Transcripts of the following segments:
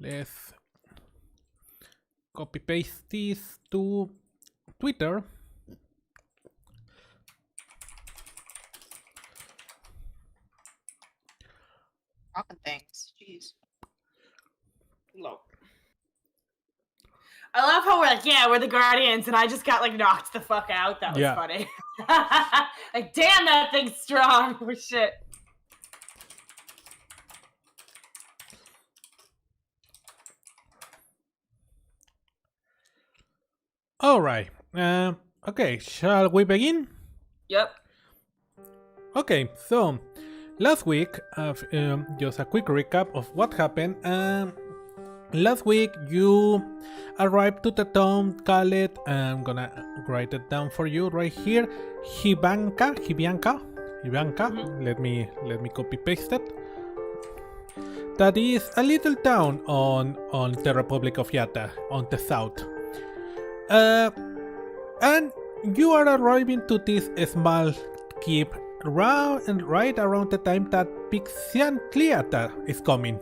Let's copy paste this to Twitter. Dropping things. Jeez. No. I love how we're like, yeah, we're the Guardians, and I just got like knocked the fuck out. That was funny. Like, damn, that thing's strong. Oh shit. All right. Okay, shall we begin? Yep. Okay, so last week, just a quick recap of what happened. Last week you arrived to the town called, I'm gonna write it down for you right here, Hibianca. Let me copy paste it. That is a little town on the Republic of Yatta, on the south. And you are arriving to this small keep right around the time that Pixiantliata is coming.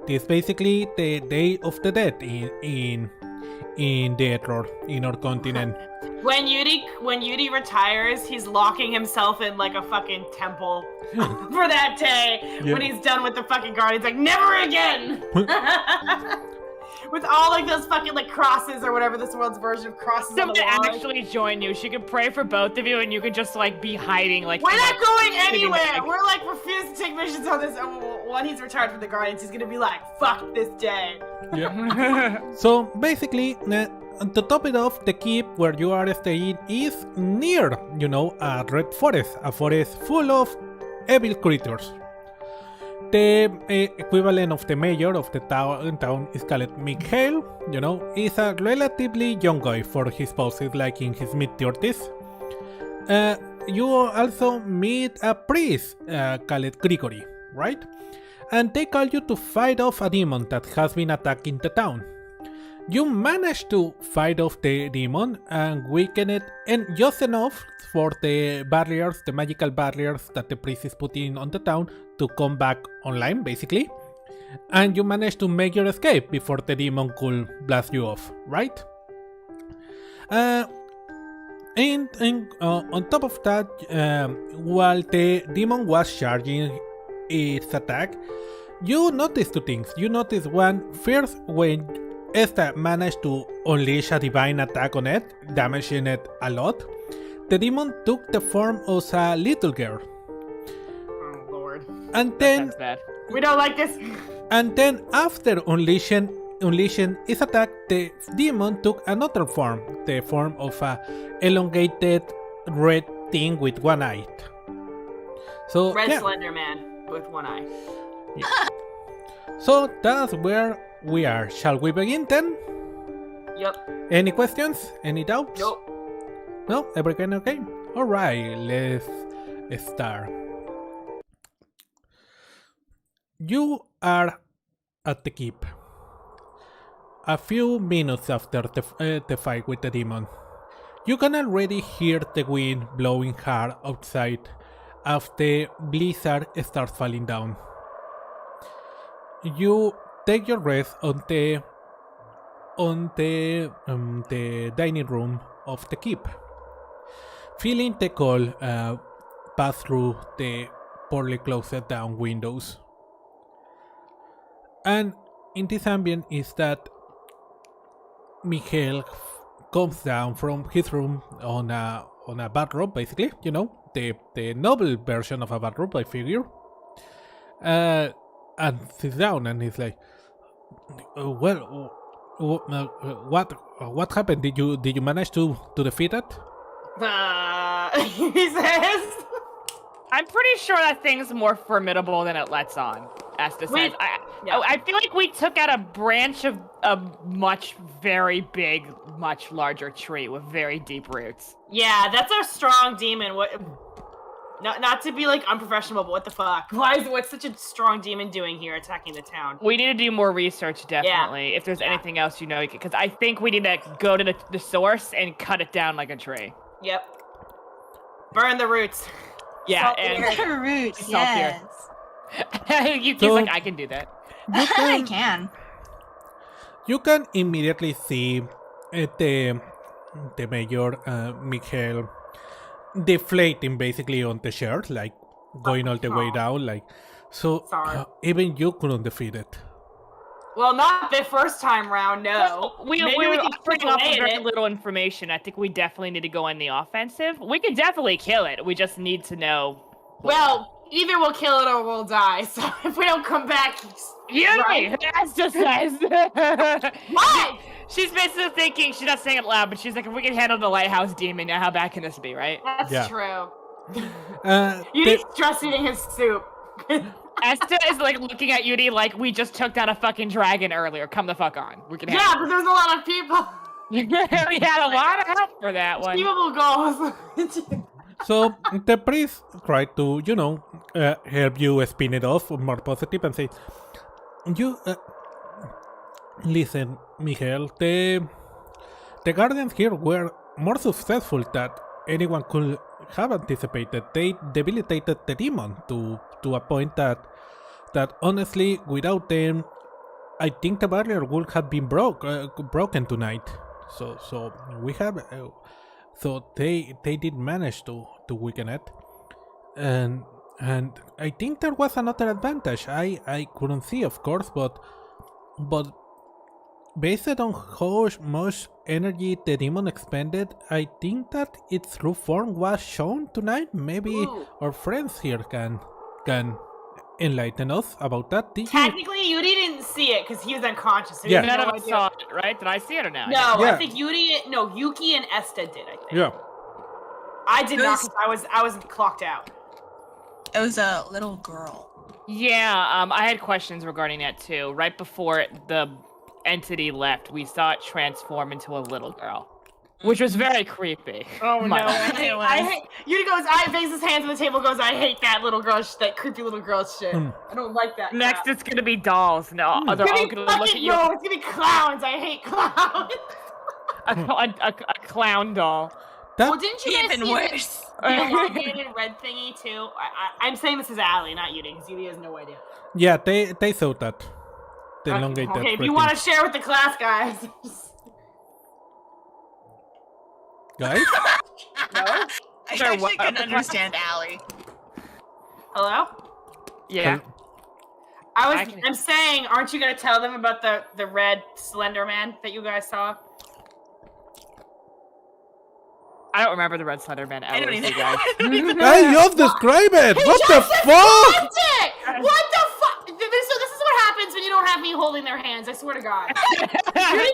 This is basically the Day of the Dead in Deatror, in our continent. When Yudi retires, he's locking himself in like a fucking temple for that day. When he's done with the fucking Guardians, like never again. With all like those fucking like crosses or whatever this world's version of crosses. Someone actually join you. She could pray for both of you, and you could just like be hiding. Like we're not going anywhere. We're like refusing to take missions on this. When he's retired from the Guardians, he's gonna be like, "Fuck this day." Yeah. So basically, to top it off, the keep where you are staying is near, a red forest, a forest full of evil creatures. The equivalent of the mayor of the town is called Michael, is a relatively young guy for his poses, like in his mid-30s. You also meet a priest called Grigory, right? And they call you to fight off a demon that has been attacking the town. You manage to fight off the demon and weaken it, and just enough for the barriers, the magical barriers that the priest is putting on the town to come back online, basically. And you manage to make your escape before the demon could blast you off, right? And on top of that, while the demon was charging its attack, you notice two things. You notice one, first, when Esta managed to unleash a divine attack on it, damaging it a lot, the demon took the form of a little girl. Oh lord. And then bad. We don't like this. And then after unleashing its attack, the demon took another form, the form of a elongated red thing with one eye. So Red Slender Man with one eye. Yeah. So that's where we are. Shall we begin then? Yep. Any questions? Any doubts? Nope. No? Everything okay? Alright, let's start. You are at the keep. A few minutes after the fight with the demon. You can already hear the wind blowing hard outside as the blizzard starts falling down. You take your rest on the dining room of the keep, feeling the cold pass through the poorly closed down windows. And in this ambient is that Michael comes down from his room on a bathrobe, basically, the noble version of a bathrobe, I figure. And sits down and he's like, what happened? Did you manage to defeat it? He says. I'm pretty sure that thing's more formidable than it lets on. Asta says. I feel like we took out a branch of a very big, much larger tree with very deep roots. Yeah, that's our strong demon. What? Not to be like unprofessional, but what the fuck? What's such a strong demon doing here attacking the town? We need to do more research, definitely. Yeah. If there's anything else because I think we need to go to the source and cut it down like a tree. Yep. Burn the roots. Yeah, and the roots. Yes. He's like, I can do that. I can. you can immediately see the Mayor Michael deflating basically on the shirt, like going all the way down, like so. Sorry. Even you couldn't defeat it. Well, not the first time round, no. We Maybe were can operating chip off away of at very it. little information. I think we definitely need to go on the offensive. We can definitely kill it. We just need to know. Well, either we'll kill it or we'll die. So if we don't come back, Yuri, that's just says. what? She's basically thinking, she's not saying it loud, but she's like, if we can handle the lighthouse demon, now how bad can this be, right? That's Yeah. true. The- He's stress eating his soup. Esther is like looking at Yuri like we just took down a fucking dragon earlier. Come the fuck on. We can Yeah, handle but there's a lot of people. it. We had a lot of help for that one. Achievable goals. So the priest tried to, help you spin it off more positive and say, "You listen, Michael. The guardians here were more successful than anyone could have anticipated. They debilitated the demon to a point that honestly, without them, I think the barrier would have been broken tonight. So we have." So they did manage to weaken it, and I think there was another advantage. I couldn't see, of course, but based on how much energy the demon expended, I think that its true form was shown tonight. Maybe Ooh. our friends here can enlighten us about that. Did you? Technically, Yuri didn't see it because he was unconscious. So Yeah. he had None no of us idea. saw it, right? Did I see it or no? No, Yeah. I think Yuki and Esta did. I think. Yeah. I did not. Those- 'Cause I was clocked out. It was a little girl. Yeah, I had questions regarding that too. Right before the entity left, we saw it transform into a little girl, which was very creepy. Oh no! My- I hate. Yuri goes. I bangs his hands on the table. Goes. I hate that little girl. That creepy little girl shit. I don't like that. Next, crap. it's gonna be dolls. No, they're It's all gonna be gonna look at fucking you. no. It's gonna be clowns. I hate clowns. A clown doll. That Well, didn't you guys Even see worse. the elongated red thingy too? I'm saying this is Allie, not Yuri, because Yuri has no idea. yeah, they saw that. The elongated Okay, if red you thing. want to share with the class, guys. Guys. No? I Sure, actually what- couldn't understand Allie. Hello? Yeah. I'm saying, aren't you gonna tell them about the red Slender Man that you guys saw? I don't remember the Red Slender Man. I don't Elsie, either. guys. I just describe it. What the fuck? That's it! What the fuck? So this is what happens when you don't have me holding their hands, I swear to God. You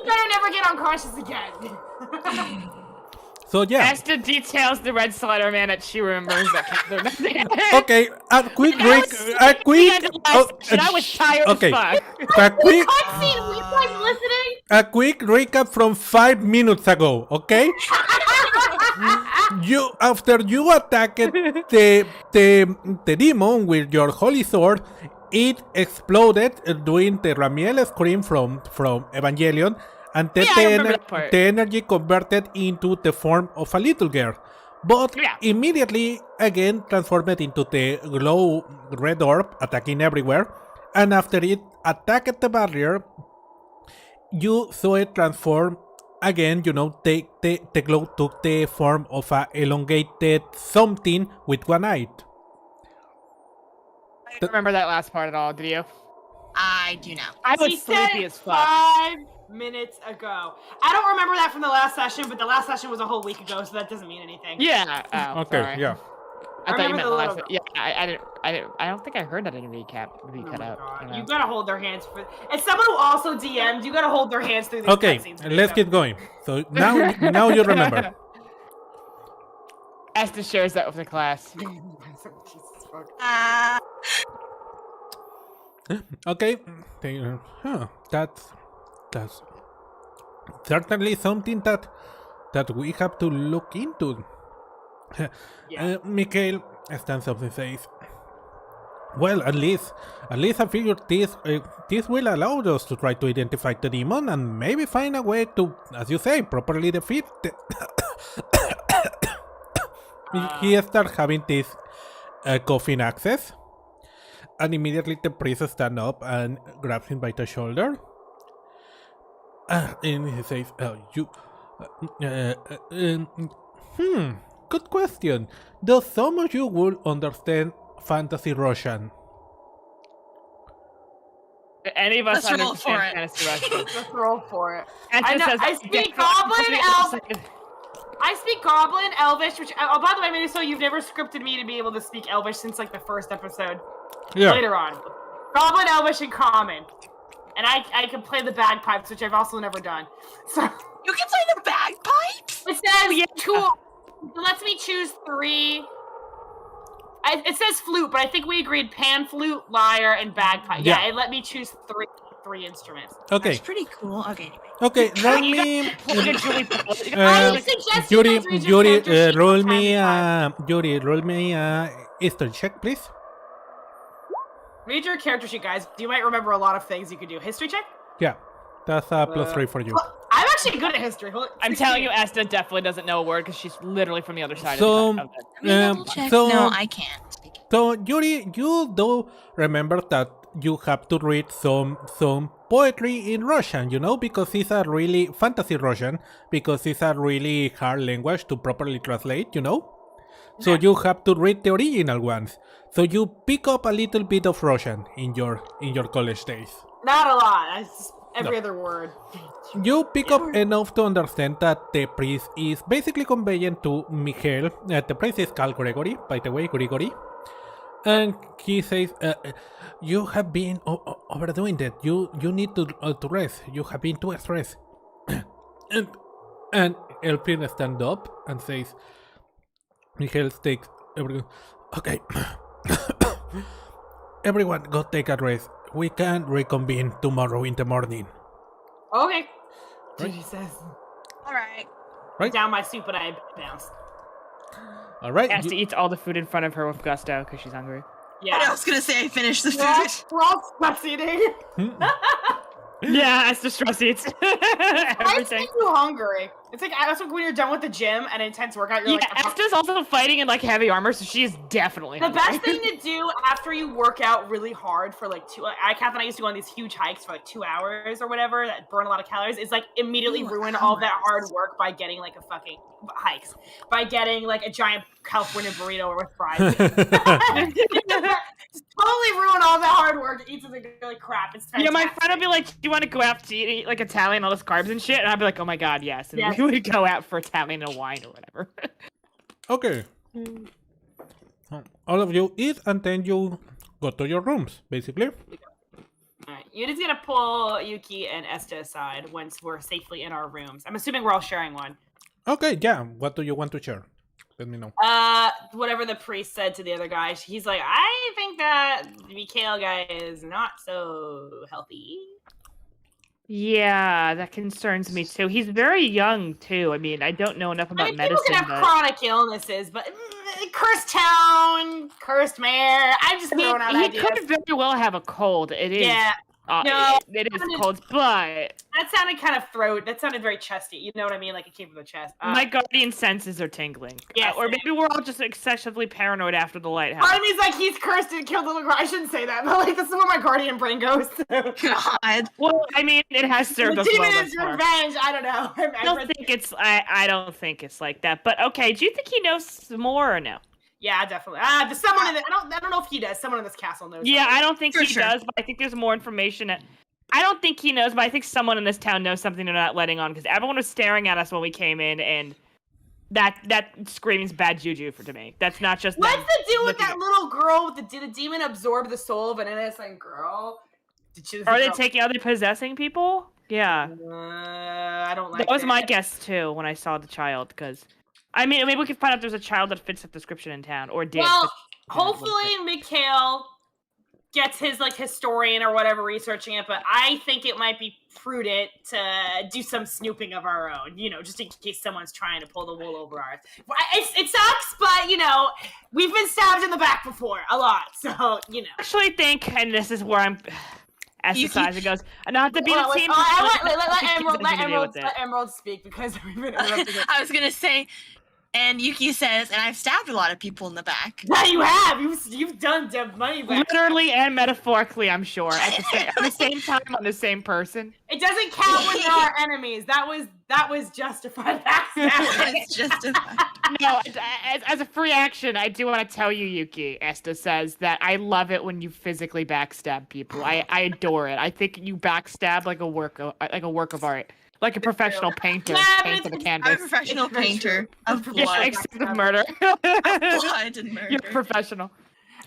better never get unconscious again. So yeah. Esther details the Red Slender Man that she remembers that. Okay, a quick I was tired okay. as fuck. A quick Cutscene, were you guys listening? a quick recap from 5 minutes ago, okay? After you attacked the demon with your holy sword, it exploded doing the Ramiel scream from Evangelion, and then Yeah, I remember that part. the energy converted into the form of a little girl. But Yeah. immediately again transformed into the glow red orb, attacking everywhere. And after it attacked the barrier, you saw it transform again. The glow took the form of a elongated something with one eye. I don't remember that last part at all, did you? I do now. I was She said sleepy as fuck. 5 minutes ago. I don't remember that from the last session, but the last session was a whole week ago, so that doesn't mean anything. Yeah. Oh, Okay, sorry. yeah. I thought you remember meant the the last. little- Yeah, I don't think I heard that in the recap. Oh Cut my out. I God. don't know. You gotta hold their hands for. As someone who also DM'd, you gotta hold their hands through these Okay, cutscenes. let's keep going. So now you remember. Esther shares that with the class. Jesus fuck. Okay, that's certainly something that we have to look into. Mikhail stands up and says, "Well, at least I figured this will allow us to try to identify the demon and maybe find a way to, as you say, properly defeat." He starts having this coughing access, and immediately the priest stands up and grabs him by the shoulder. "Please, Mikhail, don't worry. We'll find a way to defeat the demon. Just try to identify the demon, and maybe we can And he says, good question. Does some of you would understand fantasy Russian? Any of us Let's roll for understand it. fantasy Russian. Let's roll for it. And I just know. says, I speak Goblin, I speak Goblin, Elvish, which, oh, by the way, Meduso, you've never scripted me to be able to speak Elvish since, like, the first episode. Yeah. Later on. Goblin, Elvish, and Common. And I can play the bagpipes, which I've also never done. So You can play the bagpipes? it says it lets me choose 3. It says flute, but I think we agreed pan flute, lyre, and bagpipe. Yeah, it let me choose three instruments. Okay. That's pretty cool. Okay, anyway. Okay, roll me. I suggest you guys read your character sheet roll from me. time to time. Yuri, roll me. History check, please. Read your character sheet, guys. You might remember a lot of things you could do. History check? Yeah, that's +3 for you. Well, I'm actually good at history. I'm telling you, Asta definitely doesn't know a word because she's literally from the other side So, of the Let me double check. No, I can't speak it. So Yuri, you do remember that you have to read some poetry in Russian, you know, because it's a really fantasy Russian, because it's a really hard language to properly translate, you know. So you have to read the original ones. So you pick up a little bit of Russian in your college days. Not a lot. It's every other word. You pick up enough to understand that the priest is basically conveying to Michael, the priest is called Gregory, by the way, Grigory. And he says, you have been overdoing that. You need to rest. You have been too stressed. and Elfin stands up and says, Michael takes everyone. Okay. Everyone go take a rest. We can reconvene tomorrow in the morning. Okay. Right. He says. Alright. Right? Down my soup and I bounce. Alright. Asta eats all the food in front of her with gusto because she's hungry. Yeah. I was gonna say I finished the Yeah, food. we're all stress eating. Yeah, Asta stress eats I everything. make you hungry. It's like that's like when you're done with the gym and intense workout. You're Yeah, like, Asta's also fighting in like heavy armor, so she is definitely the hungry. best thing to do after you work out really hard for like Kath and I used to go on these huge hikes for like 2 hours or whatever that burn a lot of calories. Is like immediately ruin all that hard work by getting like a fucking hikes by getting like a giant California burrito with fries. Just totally ruin all that hard work. Eat something really crap. It's fantastic. Yeah, my friend would be like, "Do you want to go out to eat like Italian, all those carbs and shit?" And I'd be like, "Oh my god, yes!" And Yes. we would go out for Italian and wine or whatever. Okay. All of you eat and then you go to your rooms, basically. Alright, Yudi's gonna pull Yuki and Esta aside once we're safely in our rooms. I'm assuming we're all sharing one. Okay, yeah. What do you want to share? Let me know. Whatever the priest said to the other guy, he's like, I think that MichaelGaida is not so healthy. Yeah, that concerns me too. He's very young too. I mean, I don't know enough about I mean, medicine. people can have chronic illnesses, but cursed town, cursed mayor. I'm just throwing out he ideas. could very well have a cold. It is. Yeah. No, it is cold, but That sounded kind of that sounded very chesty. You know what I mean? Like it came from the chest. my guardian senses are tingling. Yes, or maybe we're all just excessively paranoid after the lighthouse. Part of me's like he's cursed and killed a little girl. I shouldn't say that, but like this is where my guardian brain goes. God. Well, I mean, it has served The us well demon thus is far. revenge. I don't know. I don't think it's. I don't think it's like that. But okay, do you think he knows more or no? Yeah, definitely. There's someone in I don't know if he does. Someone in this castle knows. Yeah, something. I don't think For he sure. does, but I think there's more information. I don't think he knows, but I think someone in this town knows something they're not letting on because everyone was staring at us when we came in, and that screams bad juju to me. That's not just. What's them the deal with looking that at- little girl? Did the demon absorb the soul of an innocent girl? Are they possessing people? Yeah, I don't like that was my guess too when I saw the child. Because, I mean, maybe we can find out there's a child that fits the description in town or did. Well, but- hopefully Mikhail gets his like historian or whatever researching it, but I think it might be prudent to do some snooping of our own, you know, just in case someone's trying to pull the wool over our eyes. It sucks, but you know, we've been stabbed in the back before a lot, so you know. I actually think, and this is where I'm. As the size it goes, not to be Hold the on, team. let Emerald speak because we've been interrupting it. I was gonna say, And Yuki says, and I've stabbed a lot of people in the back. Yeah, you have. You've done money back. Literally and metaphorically, I'm sure. At the same time, on the same person. It doesn't count when there are enemies. That was justified. It's justified. No, as a free action, I do want to tell you, Yuki, Esta says, that I love it when you physically backstab people. I adore it. I think you backstab like a work of art. Like a professional painter paints on the canvas. I'm a professional painter of blood. Yeah, except of murder. Blood and murder. You're professional.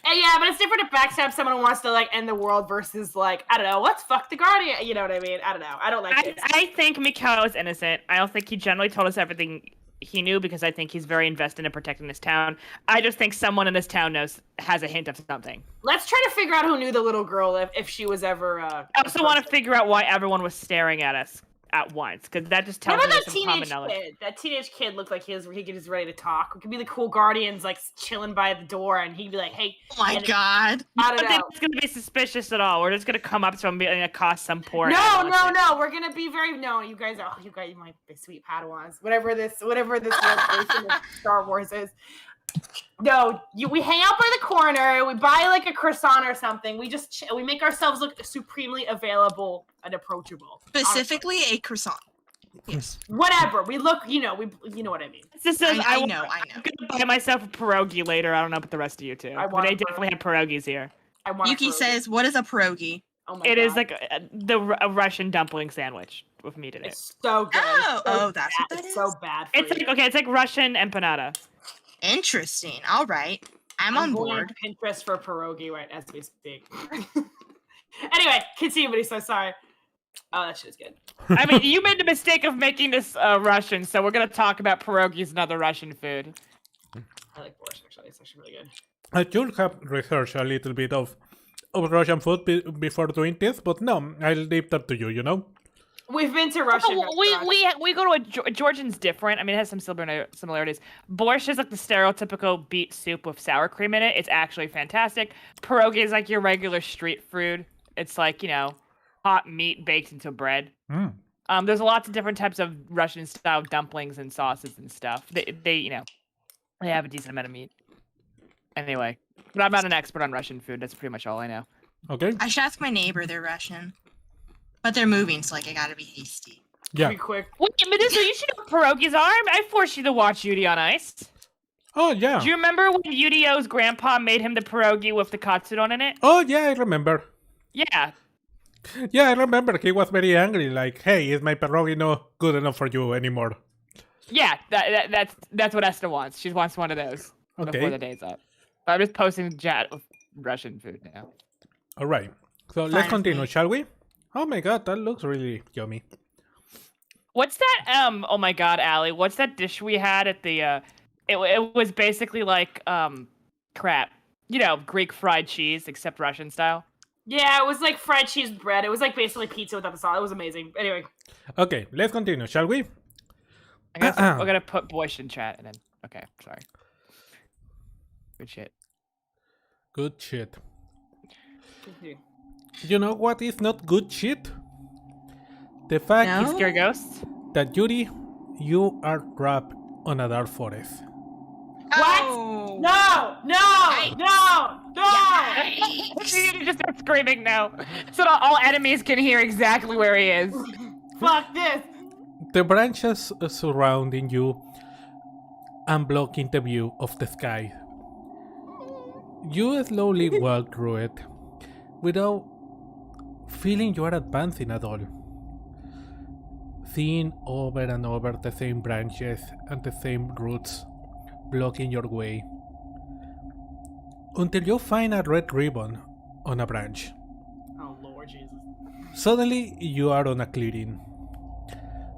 Yeah, but it's different to backstab someone who wants to like end the world versus like, I don't know, let's fuck the Guardian. You know what I mean? I don't know. I don't like it. I think Mikhail is innocent. I don't think he generally told us everything he knew because I think he's very invested in protecting this town. I just think someone in this town has a hint of something. Let's try to figure out who knew the little girl if she was ever. I also want to figure out why everyone was staring at us at once, because that just tells me some common knowledge. That teenage kid looked like he was ready to talk. It could be the cool Guardians like chilling by the door, and he'd be like, "Hey, oh my god!" I don't think it's gonna be suspicious at all. We're just gonna come up to him and accost some poor. No. We're gonna be very You guys might be sweet Padawans. Whatever this version of Star Wars is. No, we hang out by the corner. We buy like a croissant or something. We just we make ourselves look supremely available and approachable. Specifically, a croissant. Yes. Whatever. We look. You know what I mean. This says, I know. I'm gonna buy myself a pierogi later. I don't know about the rest of you two. But they definitely have pierogis here. Yuki says, "What is a pierogi?" Oh my God. Is like a Russian dumpling sandwich with meat in it. It's so good. Oh, that's what that is. It's so bad. It's like Russian empanada. Interesting. All right. I'm on board. Pinterest for pierogi right as we speak. Anyway, continue, but he's so sorry. Oh, that shit's good. I mean, you made the mistake of making this Russian, so we're going to talk about pierogies and other Russian food. I like borscht, actually. It's actually really good. I should have researched a little bit of Russian food before doing this, but no, I'll leave that to you, you know? We've been to Russian we go to a Georgian's different. I mean, it has some similarities. Borscht is like the stereotypical beet soup with sour cream in it. It's actually fantastic. Pierogi is like your regular street food. It's like, hot meat baked into bread. There's lots of different types of Russian style dumplings and sauces and stuff. They have a decent amount of meat. Anyway, but I'm not an expert on Russian food. That's pretty much all I know. Okay. I should ask my neighbor. They're Russian. But they're moving, so I gotta be hasty. Yeah. Be quick. Wait, Medusa, you should know pierogi's arm. I forced you to watch Yudi on Ice. Oh, yeah. Do you remember when Yudio's grandpa made him the pierogi with the katsudon in it? Oh, yeah, I remember. Yeah. Yeah, I remember. He was very angry, like, hey, is my pierogi not good enough for you anymore? Yeah, that's what Esther wants. She wants one of those before the day's up. I'm just posting the chat with Russian food now. All right. So let's continue, shall we? Oh my god, that looks really yummy. What's that? Oh my god, Allie. What's that dish we had at the? It was basically like crap. Greek fried cheese, except Russian style. Yeah, it was like fried cheese with bread. It was like basically pizza without the sauce. It was amazing. Anyway. Okay, let's continue, shall we? We're gonna put Borscht in chat and then. Okay, sorry. Good shit. Good shit. You know what is not good shit? The fact You scare ghosts? that Yuri, you are trapped on a dark forest. What? Oh. No! You just start screaming now, so that all enemies can hear exactly where he is. Fuck this! The branches surrounding you and blocking the view of the sky. You slowly walk through it without feeling you are advancing at all. Seeing over and over the same branches and the same roots blocking your way. Until you find a red ribbon on a branch. Oh Lord Jesus. Suddenly you are on a clearing.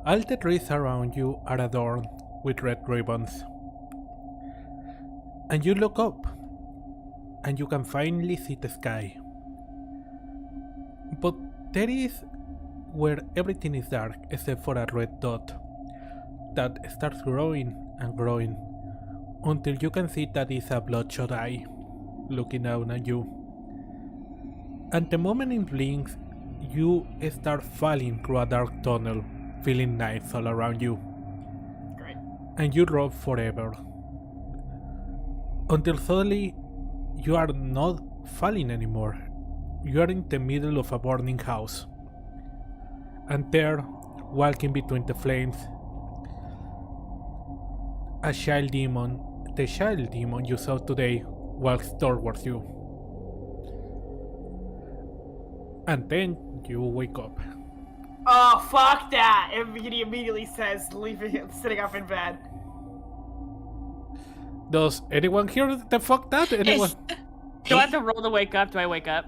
All the trees around you are adorned with red ribbons. And you look up and you can finally see the sky. But there is where everything is dark except for a red dot that starts growing and growing until you can see that it's a bloodshot eye looking down at you. And the moment it blinks, you start falling through a dark tunnel, feeling knives all around you. Great. and you drop forever. Until suddenly, you are not falling anymore. You are in the middle of a burning house. And there, walking between the flames, a child demon, the child demon you saw today, walks towards you. And then you wake up. Oh, fuck that! He immediately says, leaving him sitting up in bed. Does anyone hear the fuck that? Anyone? Do I have to roll to wake up? Do I wake up?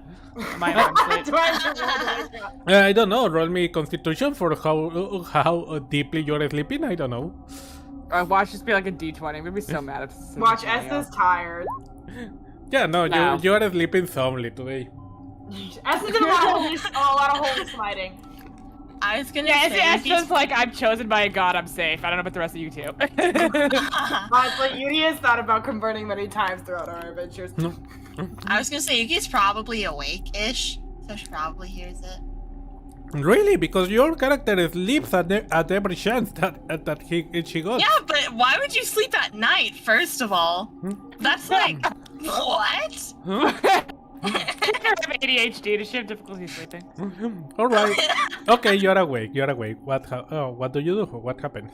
My arm's asleep. Do I have to roll to wake up? I don't know. Roll me Constitution for how deeply you're sleeping. I don't know. Watch this be like a D20. I'm gonna be so mad if this is a Watch, D20. Esther's tired. Yeah, no, No. you are sleeping soundly today. Esther's did a lot of holy smiting. I was gonna Yeah, say. it's just like I'm chosen by a god. I'm safe. I don't know about the rest of you two. Honestly, Yuri has thought about converting many times throughout our adventures. I was gonna say Yuki's probably awake-ish, so she probably hears it. Really? Because your character sleeps at every chance that she got. Yeah, but why would you sleep at night? First of all, that's like what? I have ADHD to shift difficulty sleeping. All right. Okay, you're awake. You're awake. What do you do? What happens?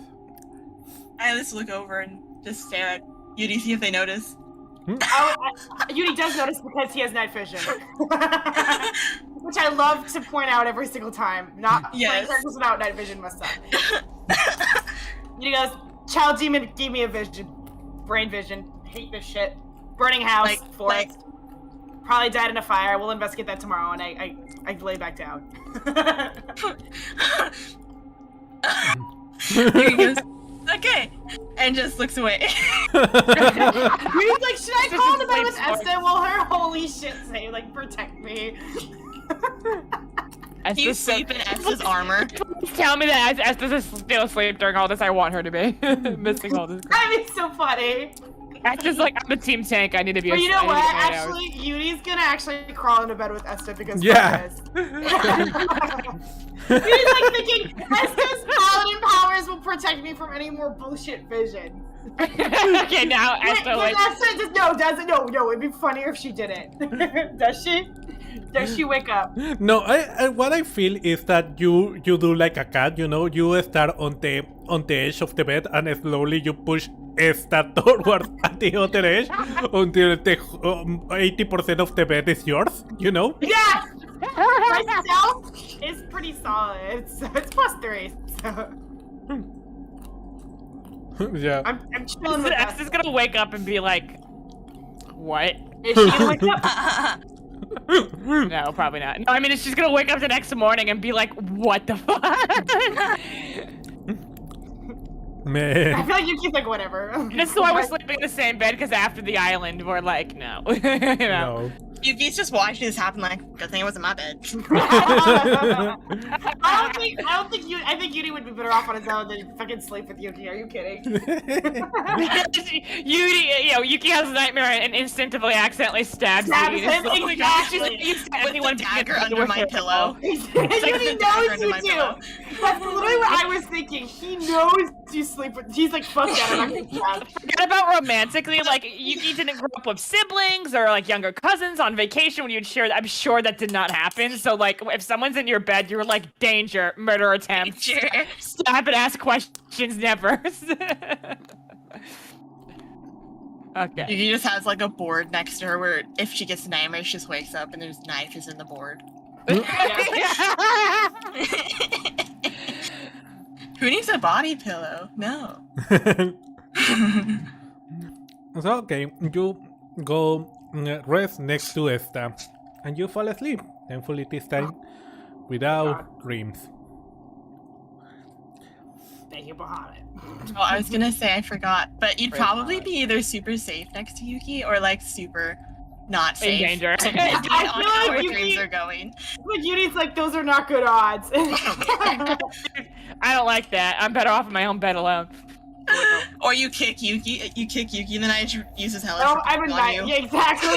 I just look over and just stare at Yuri, see if they notice. Yuri does notice because he has night vision. Which I love to point out every single time. Not playing characters without night vision must suck. Yuri goes, child demon gave me a vision. Brain vision. Hate this shit. Burning house, forest. Probably died in a fire. We'll investigate that tomorrow, and I lay back down. Yuri goes, okay, and just looks away. Yuri's like, should I call the bed with Esther? Will her holy shit say, like, protect me? You sleep in Esther's armor. Tell me that Esther's still asleep during all this. I want her to be missing all this. That'd be so funny. Esther's like, I'm a team tank. I need to be. But you know what? Actually, Yuri's gonna actually crawl into bed with Esther because Yeah. Yuri's like thinking Esther's paladin powers will protect me from any more bullshit visions. Okay, now Esther like. Esther just no. It'd be funnier if she didn't. Does she? Does she wake up? No, what I feel is that you do like a cat, you know, you start on the edge of the bed and slowly you push Esther towards at the other edge until the 80% of the bed is yours, you know? Yes! My stealth is pretty solid. It's +3, so Yeah. I'm chilling with Esther's gonna wake up and be like, what? Is she gonna wake up? No, probably not. No, I mean, she's gonna wake up the next morning and be like, what the fuck? Man. I feel like you keep like whatever. This is why we're sleeping in the same bed, because after the island, we're like, no. You know? No. Yuki's just watching this happen like, good thing it wasn't my bed. I think Yuri would be better off on his own than fucking sleep with Yuki. Are you kidding? Yuki has a nightmare and instinctively accidentally stabs Stabs Yuki. him, Like, exactly. she's With the dagger under my pillow. Yuri knows you do. That's literally what I was thinking. He knows you sleep with. He's like, fuck that. I'm not gonna stab. Forget about romantically, like, Yuki didn't grow up with siblings or like younger cousins on vacation when you'd share. I'm sure that did not happen. So like, if someone's in your bed, you're like, danger, murder attempt, stop and ask questions, never. Okay. Yuki just has like a board next to her where if she gets nightmares, she just wakes up and there's knives in the board. Who needs a body pillow? No. So, okay, you go rest next to Esther, and you fall asleep. Thankfully, this time without dreams. Thank you, Bahamut. Oh, I was gonna say I forgot, but you'd probably be either super safe next to Yuki or like super not safe. In danger. Depending on how her Yuki- dreams are going. But Yuri's like, those are not good odds. I don't like that. I'm better off in my own bed alone. Or you kick Yuki, and then I use his hellish Oh, I'm in on night. you. Yeah, exactly.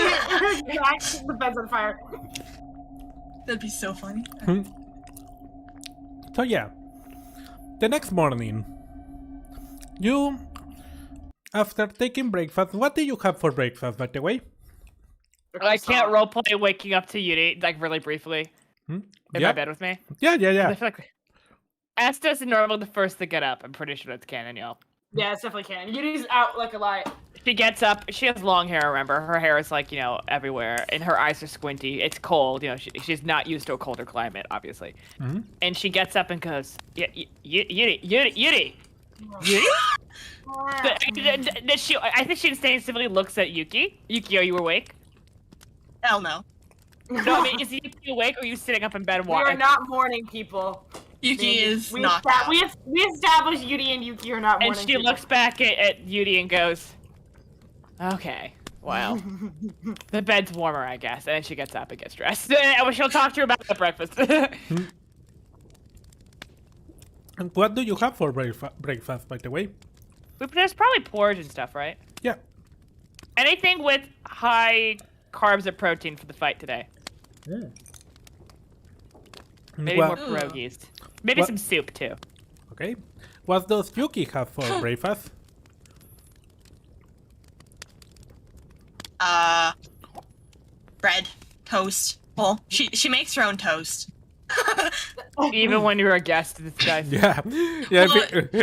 The bed's on fire. That'd be so funny. So yeah, the next morning, you after taking breakfast, what do you have for breakfast, by the way? I can't roleplay waking up to Yuri, like, really briefly. In my bed with me. Yeah. I feel like Estes is normally the first to get up. I'm pretty sure that's canon, y'all. Yeah, it's definitely canon. Yuri's out like a light. She gets up. She has long hair, remember? Her hair is, like, everywhere. And her eyes are squinty. It's cold. She's not used to a colder climate, obviously. Mm-hmm. And she gets up and goes, Yuri. Yuri? I think she instinctively looks at Yuki. Yuki, are you awake? Hell no. No, I mean, is Yuki awake or are you sitting up in bed We watching? are not morning people. Yuki is we knocked esta- out. we established Yuri and Yuki are not And morning she people. looks back at Yuri and goes, okay, well, the bed's warmer, I guess. And then she gets up and gets dressed. And she'll talk to her about the breakfast. And what do you have for breakfast, by the way? There's probably porridge and stuff, right? Yeah. Anything with high carbs or protein for the fight today. Maybe Well- more pierogies. Maybe What- some soup, too. Okay. What does Yuki have for breakfast? Bread, toast. Well, she makes her own toast. Even when you're a guest, this guy. Yeah.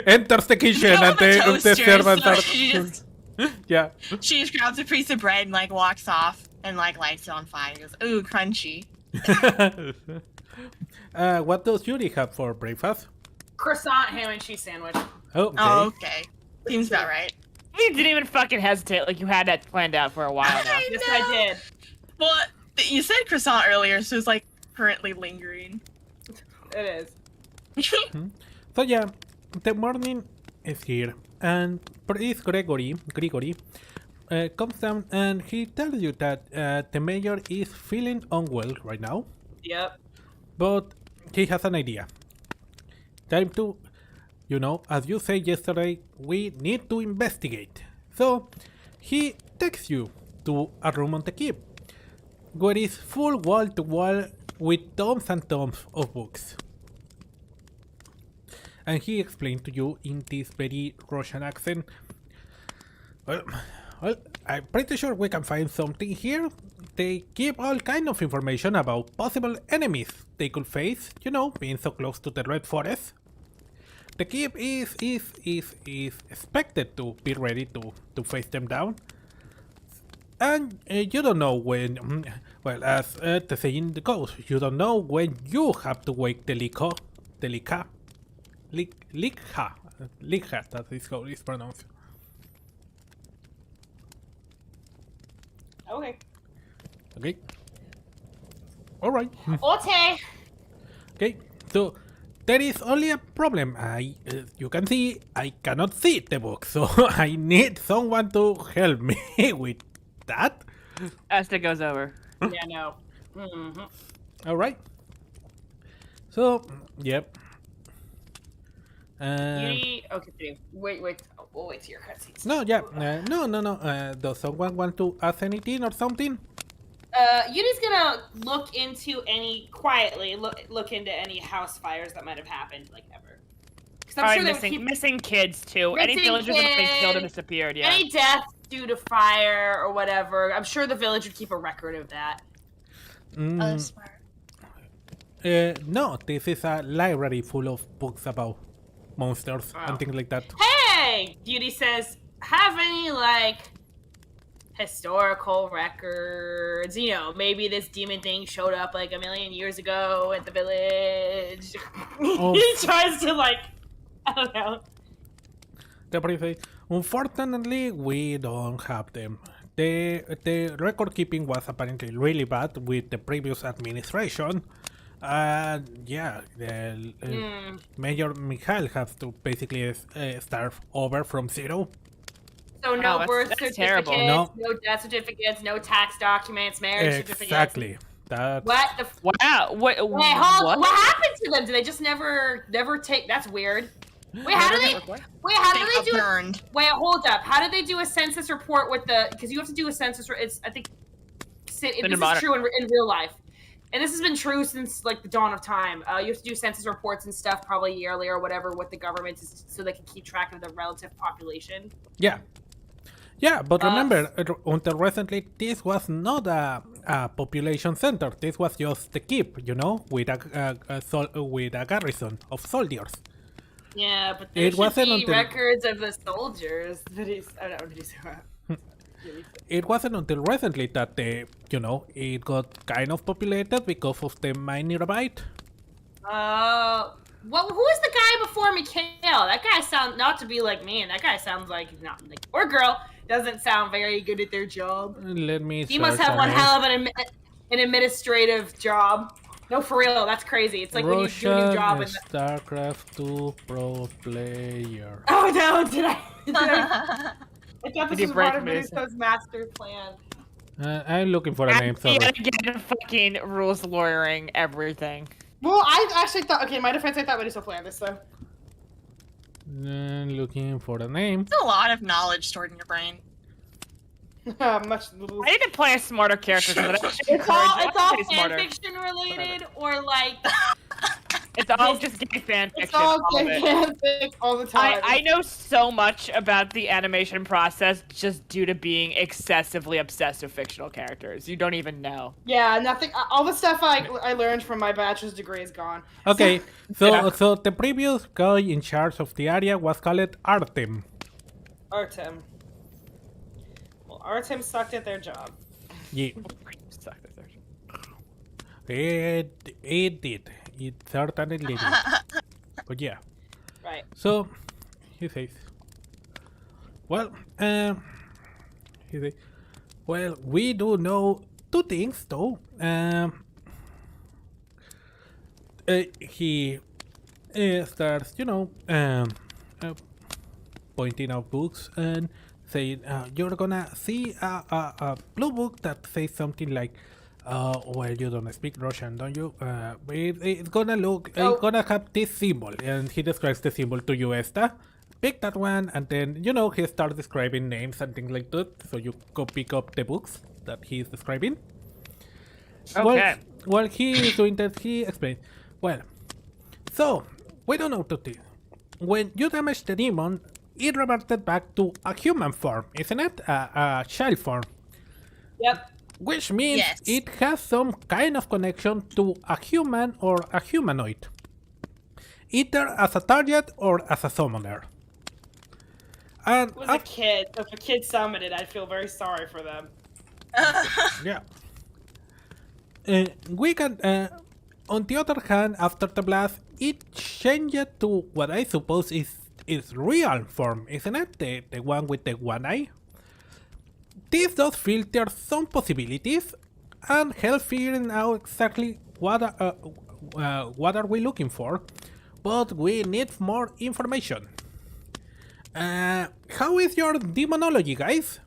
Enters the kitchen You know and the toasters, servants so are... she just Yeah. she just grabs a piece of bread and like walks off and like lights it on fire. Goes, ooh, crunchy. What does Yuri have for breakfast? Croissant, ham and cheese sandwich. Oh, okay. Oh, okay. Seems about right. You didn't even fucking hesitate, like you had that planned out for a while now. Yes, I did. Well, you said croissant earlier, so it's like currently lingering. It is. So yeah, the morning is here, and Prince Gregory comes down and he tells you that the mayor is feeling unwell right now, Yep. but he has an idea. Time to, as you said yesterday, we need to investigate. So he takes you to a room on the keep, where it's full wall to wall with tomes and tomes of books. And he explained to you in this very Russian accent, well, I'm pretty sure we can find something here. They give all kind of information about possible enemies they could face, being so close to the Red Forest. The keep is expected to be ready to face them down. And you don't know when, well, as the saying goes, you don't know when you have to wake the Likho, Likha, that is how it's pronounced. Okay. Okay. Alright. Okay. Okay, so there is only a problem. You can see, I cannot see the book, so I need someone to help me with that. Asta goes over. Yeah, no. Mm-hmm. Alright. So, yep. Yuri, okay, wait. We'll wait till your cutscenes. No, yeah, no. Does someone want to ask anything or something? Yuri's gonna look into look into any house fires that might have happened, like ever. Because I'm sure they would missing kids too. Any Missing villagers that have been killed or kids, disappeared. Yeah. any death due to fire or whatever. I'm sure the village would keep a record of that. Oh, smart. No, this is a library full of books about monsters and things like that. Hey, Beauty says, have any historical records? Maybe this demon thing showed up like a million years ago at the village. Oh. He tries to I don't know. The priest says, unfortunately, we don't have them. The record keeping was apparently really bad with the previous administration. Yeah, the Mayor Mikhail has to basically start over from zero. So no Wow, birth that's certificates, terrible. no death certificates, no tax documents, marriage certificates. Exactly. That. What the? Wow. Wait, hold. What happened to them? Did they just never take? That's weird. Wait, how do they? Wait, how do they do? Burned. Wait, hold up. How did they do a census report with the? Because you have to do a census. It's I think. This is true in real life, and this has been true since the dawn of time. You have to do census reports and stuff, probably yearly or whatever, with the government, so they can keep track of the relative population. Yeah. Yeah, but remember, until recently, this was not a population center. This was just the keep, with a garrison of soldiers. Yeah, but there It should wasn't be until- records of the soldiers. It wasn't until recently that it got kind of populated because of the mine nearby. Well, who was the guy before Mikhail? That guy sounds not to be like me, and that guy sounds like not like or girl doesn't sound very good at their job. Let me. He must have one hell of an administrative job. No, for real, that's crazy. It's like when you do a new job and StarCraft 2 pro player. oh no, did I? I thought Did this you was break part of me? Meduso's master plan. I'm looking for a name. Sorry. Yet again, fucking rules lawyering everything. Well, I actually thought. Okay, in my defense, I thought Meduso planned this though. Looking for a name. There's a lot of knowledge stored in your brain. Much little. I need to play a smarter character. So that I should It's all encourage you to play smarter. fanfiction related, or like It's all just gay fan it's fiction. all all of it. fanfic all the time. I know so much about the animation process just due to being excessively obsessed with fictional characters. You don't even know. Yeah, nothing. All the stuff I learned from my bachelor's degree is gone. Okay, so Yeah. so the previous guy in charge of the area was called Artem. Artem. Well, Artem sucked at their job. Yeah, Suck this search. it did. It certainly did. But yeah. Right. So he says, well, he says, well, we do know two things though. He starts, pointing out books and saying, you're gonna see a blue book that says something like, well, you don't speak Russian, don't you? It's gonna look, it's gonna have this symbol, and he describes the symbol to you, Esta. Pick that one, and then, he starts describing names and things like that, so you go pick up the books that he's describing. Okay. While he is doing that, he explains, well, so, we don't know to this. When you damage the demon, it reverted back to a human form, isn't it? A child form. Yep. Which means Yes. it has some kind of connection to a human or a humanoid. Either as a target or as a summoner. And It was a kid. So if a kid summoned it, I'd feel very sorry for them. yeah. We can, on the other hand, after the blast, it changed to what I suppose is real form, isn't it? The one with the one eye. This does filter some possibilities and help figuring out exactly what are we looking for, but we need more information. How is your demonology, guys?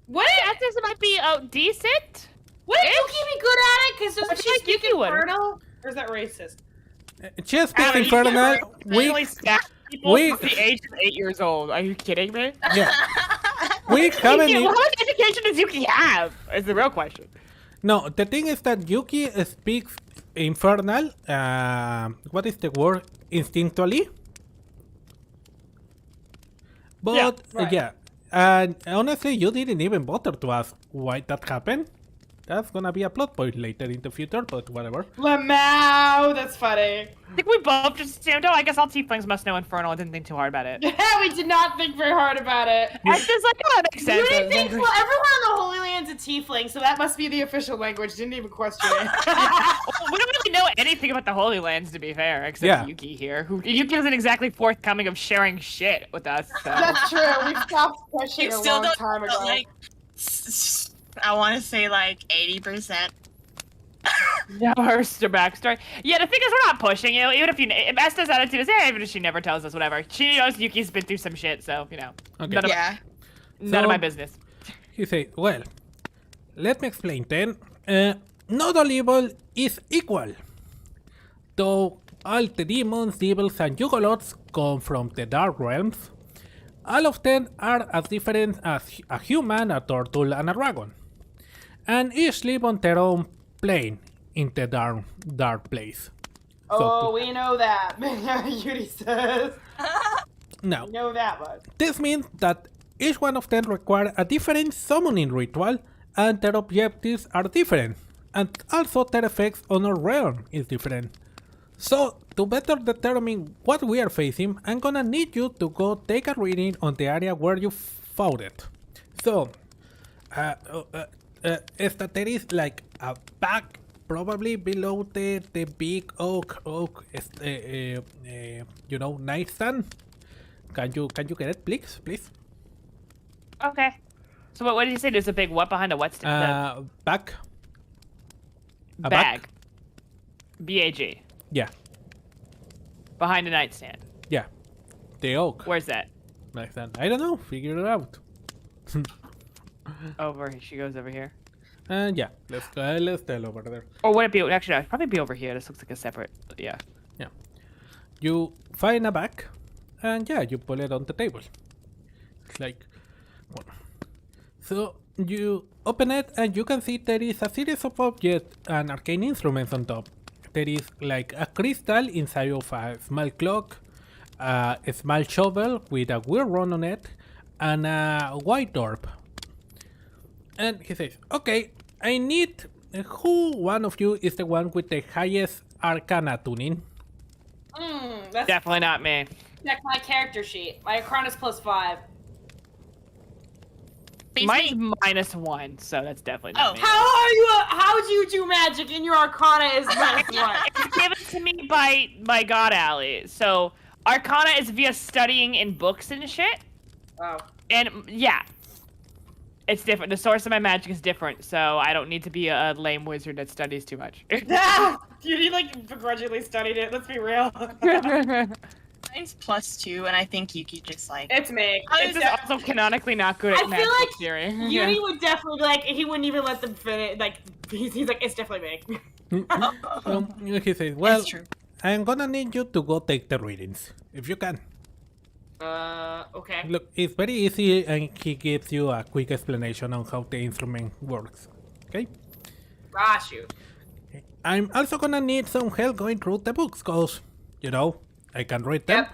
What? This might be decent. Wouldn't Yuki be good at it? Because doesn't I she feel like speak Yuki would. Infernal? Or is that racist? Just Aram, speaks you Infernal. Really We stacked people we- since the age of 8 years old. Are you kidding me? yeah. We haven't. Yuki, how much education does Yuki have? Is the real question. No, the thing is that Yuki speaks Infernal. What is the word? Instinctually. But right. yeah, and honestly, you didn't even bother to ask why that happened. That's gonna be a plot point later in the future, but whatever. Lamau, that's funny. I think we both just assumed, I guess all tieflings must know Infernal and didn't think too hard about it. We did not think very hard about it. I just like, that makes sense. You didn't think, well, everyone in the Holy Land's a tiefling, so that must be the official language. Didn't even question it. We don't really know anything about the Holy Lands, to be fair, except Yeah. Yuki here. Yuki isn't exactly forthcoming of sharing shit with us. So. That's true. We stopped questioning You a still long don't time know, ago. like, I want to say like 80%. No, her backstory. Yeah, the thing is, we're not pushing you. Even if Esta's attitude is, even if she never tells us, whatever. She knows Yuki's been through some shit, so, Okay. none of my So- business. He said, well, let me explain then. Not all evil is equal. Though all the demons, devils, and Yugolots come from the Dark Realms, all of them are as different as a human, a turtle, and a dragon. And each live on their own plane in the dark place. Oh, we know that. Yuri says. Now, know that much. this means that each one of them require a different summoning ritual, and their objectives are different, and also their effects on our realm is different. So, to better determine what we are facing, I'm gonna need you to go take a reading on the area where you found it. So, there is like a bag probably below the big oak nightstand. Can you get it, please? Okay. So what did you say? There's a big what behind the what? Bag. A Bag. B-A-G. Yeah. Behind the nightstand. Yeah. The oak. Where's that? Nightstand. I don't know. Figure it out. Over. She goes over here. Yeah. Let's tell over there. Or would it be? Actually, it'd probably be over here. This looks like a separate. Yeah. Yeah. You find a bag, and yeah, you pull it on the table. It's like, well. So you open it, and you can see there is a series of objects and arcane instruments on top. There is like a crystal inside of a small clock, a small shovel with a weird run on it, and a white orb. And he says, okay, I need who one of you is the one with the highest arcana tuning? That's Definitely not me. check my character sheet. My Arcana's +5. Mine's -1, so that's definitely not me. How do you do magic and your Arcana is -1? It's given to me by my God Alley. So Arcana is via studying in books and shit. Oh. And yeah, it's different. The source of my magic is different, so I don't need to be a lame wizard that studies too much. You like begrudgingly studied it. Let's be real. Mine's +2, and I think Yuki just like. It's me. It's just also canonically not good at I magic feel like theory. Yuri would definitely be like, he wouldn't even let them finish. Like, he's like, it's definitely me. He says, well, It's true. I'm gonna need you to go take the readings, if you can. Okay. Look, it's very easy, and he gives you a quick explanation on how the instrument works. Okay? Ah, shoot. I'm also gonna need some help going through the books, cause, you know, I can read them. Yep.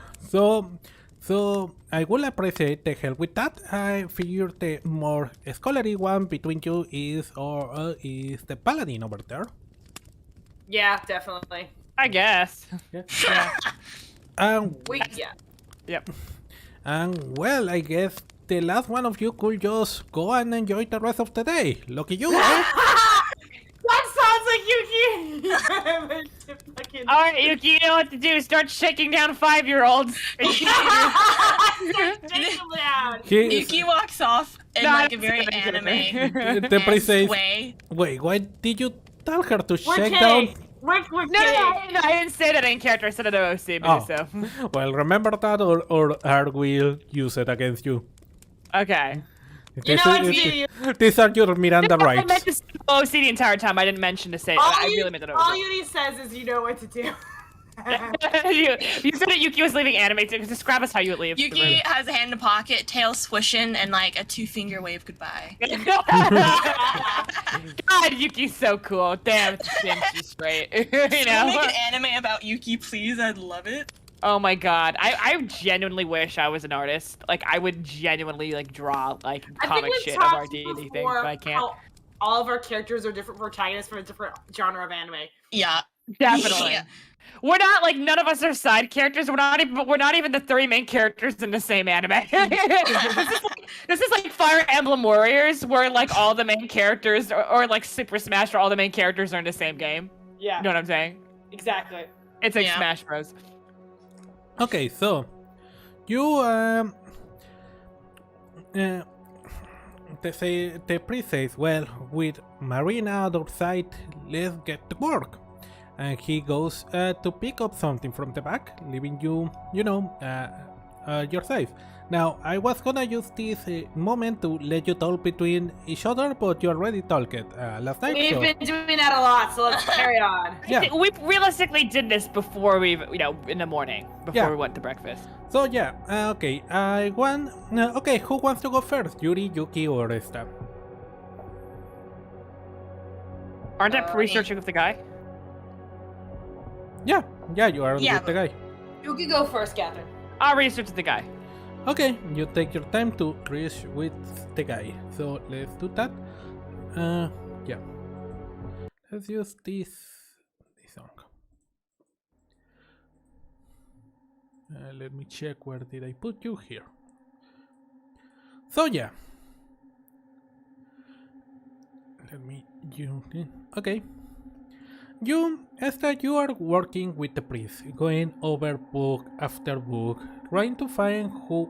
So I will appreciate the help with that. I figure the more scholarly one between you is the paladin over there. Yeah, definitely. I guess. Yeah. Wait, yeah. Yep. And well, I guess the last one of you could just go and enjoy the rest of the day. Lucky you, eh? That sounds like Yuki! Alright, Yuki, you know what to do. Start shaking down 5-year-olds. Yuki walks off in No, like a I'm very kidding. anime The priest says, way. wait, why did you tell her to We're shake kidding. down? We're No, I didn't say that in character. I said it in OC, so. Well, remember that, or Art will use it against you. Okay. You know what to do. These are your Miranda I rights. meant to say OC the entire time. I didn't mention to say it. I really meant it over. All Yuri says is you know what to do. you said that Yuki was leaving anime too. Describe us how you would leave. Yuki has a hand in a pocket, tail swishing, and like a 2-finger wave goodbye. God, Yuki's so cool. Damn, it's a shame she's straight. You Can know? we make an anime about Yuki, please? I'd love it. Oh my god, I genuinely wish I was an artist. Like, I would genuinely like draw like comic shit of our D&D thing, but I can't. All of our characters are different protagonists from a different genre of anime. Yeah. Definitely. Yeah. We're not like none of us are side characters. We're not even the 3 main characters in the same anime. this is like Fire Emblem Warriors, where like all the main characters, or like Super Smash, where all the main characters are in the same game. Yeah. You know what I'm saying? Exactly. It's like Yeah. Smash Bros. Okay, so you the priest says, well, with Marina out of sight, let's get to work. And he goes to pick up something from the back, leaving you, you're safe. Now, I was gonna use this moment to let you talk between each other, but you already talked last night. We've so been doing that a lot, so let's carry on. yeah. We realistically did this before in the morning, before Yeah. we went to breakfast. So yeah, okay. Okay, who wants to go first? Yuri, Yuki, or Esta? Aren't I researching with the guy? Yeah, you are with the guy. You can go first, Catherine. I'll research the guy. Okay, you take your time to reach with the guy. So let's do that. Yeah. Let's use this song. Let me check where did I put you here. So yeah. Let me okay. You are working with the priest, going over book after book, trying to find who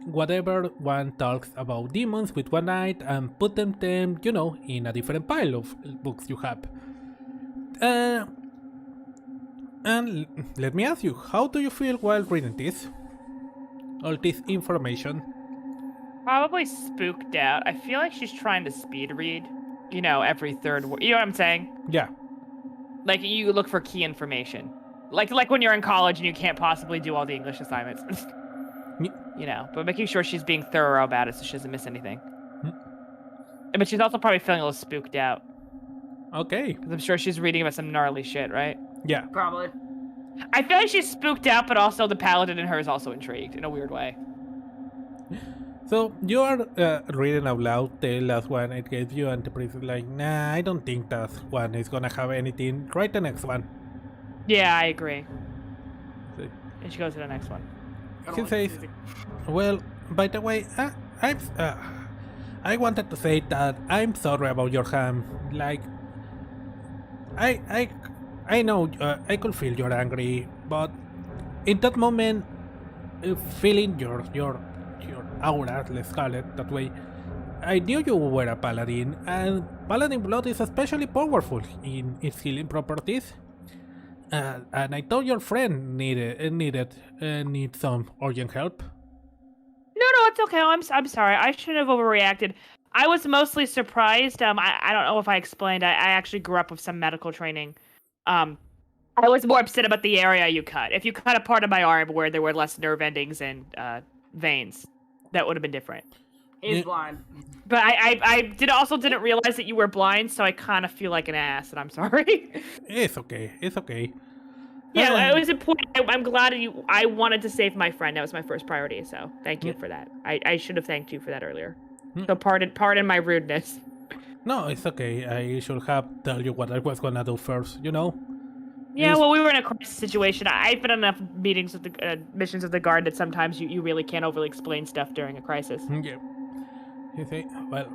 whatever one talks about demons with one night and put them in a different pile of books you have. And let me ask you, how do you feel while reading this? All this information? Probably spooked out. I feel like she's trying to speed read. Every third word. You know what I'm saying? Yeah. Like, you look for key information. Like when you're in college and you can't possibly do all the English assignments. But making sure she's being thorough about it so she doesn't miss anything. But she's also probably feeling a little spooked out. Okay. Because I'm sure she's reading about some gnarly shit, right? Yeah. Probably. I feel like she's spooked out, but also the paladin in her is also intrigued in a weird way. So you are reading out loud the last one it gave you, and the priest is like, nah, I don't think that one is gonna have anything. Write the next one. Yeah, I agree. See. And she goes to the next one. He says, well, by the way, I wanted to say that I'm sorry about your harm. Like, I know I could feel you're angry, but in that moment, feeling your aura, let's call it that way, I knew you were a paladin, and paladin blood is especially powerful in its healing properties. And I thought your friend needs some urgent help. No, it's okay. I'm sorry. I shouldn't have overreacted. I was mostly surprised. I don't know if I explained. I actually grew up with some medical training. I was more upset about the area you cut. If you cut a part of my arm where there were less nerve endings and veins, that would have been different. He's blind. But I didn't realize that you were blind, so I kind of feel like an ass, and I'm sorry. It's okay. Yeah, it was important. I'm glad I wanted to save my friend. That was my first priority, so thank you for that. I should have thanked you for that earlier. So pardon my rudeness. No, it's okay. I should have told you what I was gonna do first, Yeah, well, we were in a crisis situation. I've been in enough meetings with the missions of the guard that sometimes you really can't overly explain stuff during a crisis. Yeah. You see, well,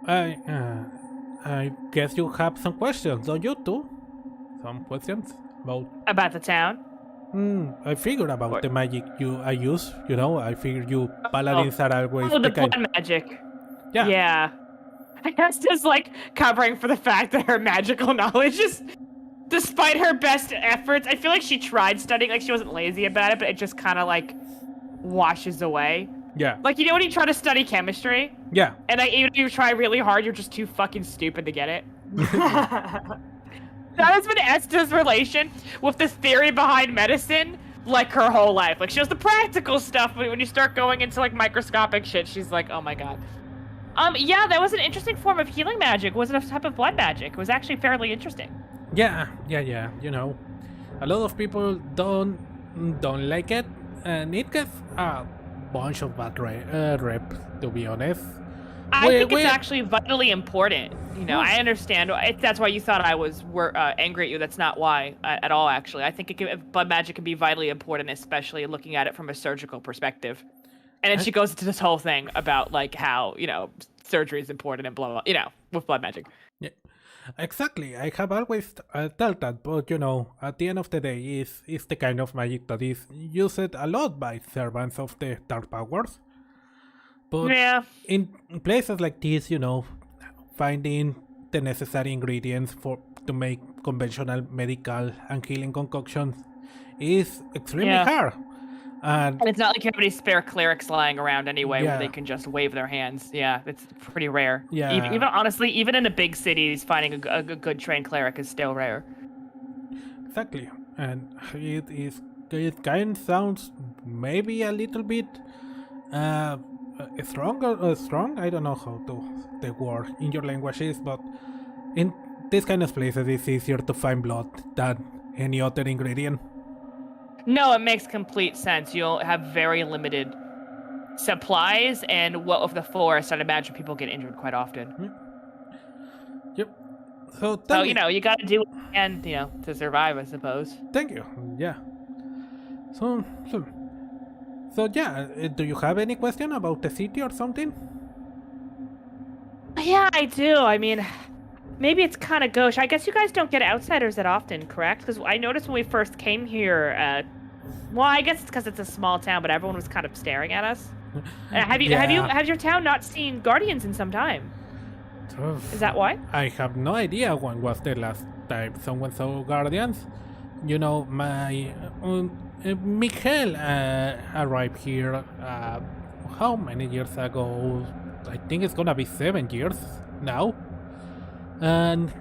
I guess you have some questions, don't you too? Some questions about the town? I figured about the magic I use. I figured you paladins are always the blood magic. Yeah. I guess just covering for the fact that her magical knowledge is, despite her best efforts, I feel like she tried studying, she wasn't lazy about it, but it just kind of washes away. Yeah. When you try to study chemistry? Yeah. And even if you try really hard, you're just too fucking stupid to get it. That has been Esther's relation with the theory behind medicine, her whole life. She knows the practical stuff, but when you start going into microscopic shit, she's like, oh my god. Yeah, that was an interesting form of healing magic. It wasn't a type of blood magic. It was actually fairly interesting. Yeah. A lot of people don't like it, and it gets a bunch of bad rep, to be honest. I think it's actually vitally important. I understand. That's why you thought I was angry at you. That's not why at all, actually. I think blood magic can be vitally important, especially looking at it from a surgical perspective. And then she goes into this whole thing about how, surgery is important and blah, blah, with blood magic. Yeah, exactly. I have always told that, but at the end of the day, it's the kind of magic that is used a lot by servants of the dark powers. But yeah. In places like this, finding the necessary ingredients to make conventional medical and healing concoctions is extremely hard. And it's not like you have any spare clerics lying around anyway where they can just wave their hands. Yeah, it's pretty rare. Yeah. Even honestly, even in the big cities, finding a good trained cleric is still rare. Exactly. And it kind of sounds maybe a little bit strong. I don't know how the word in your language is, but in this kind of places it's easier to find blood than any other ingredient. No, it makes complete sense. You'll have very limited supplies, and what of the forest, I'd imagine people get injured quite often. Yep. So, So, you gotta do what you can, to survive, I suppose. Thank you. Yeah. So yeah, do you have any question about the city or something? Yeah, I do. I mean, maybe it's kind of gauche. I guess you guys don't get outsiders that often, correct? Because I noticed when we first came here, well, I guess it's because it's a small town, but everyone was kind of staring at us. Has your town not seen Guardians in some time? Is that why? I have no idea when was the last time someone saw Guardians. My Michael arrived here how many years ago? I think it's gonna be 7 years now. And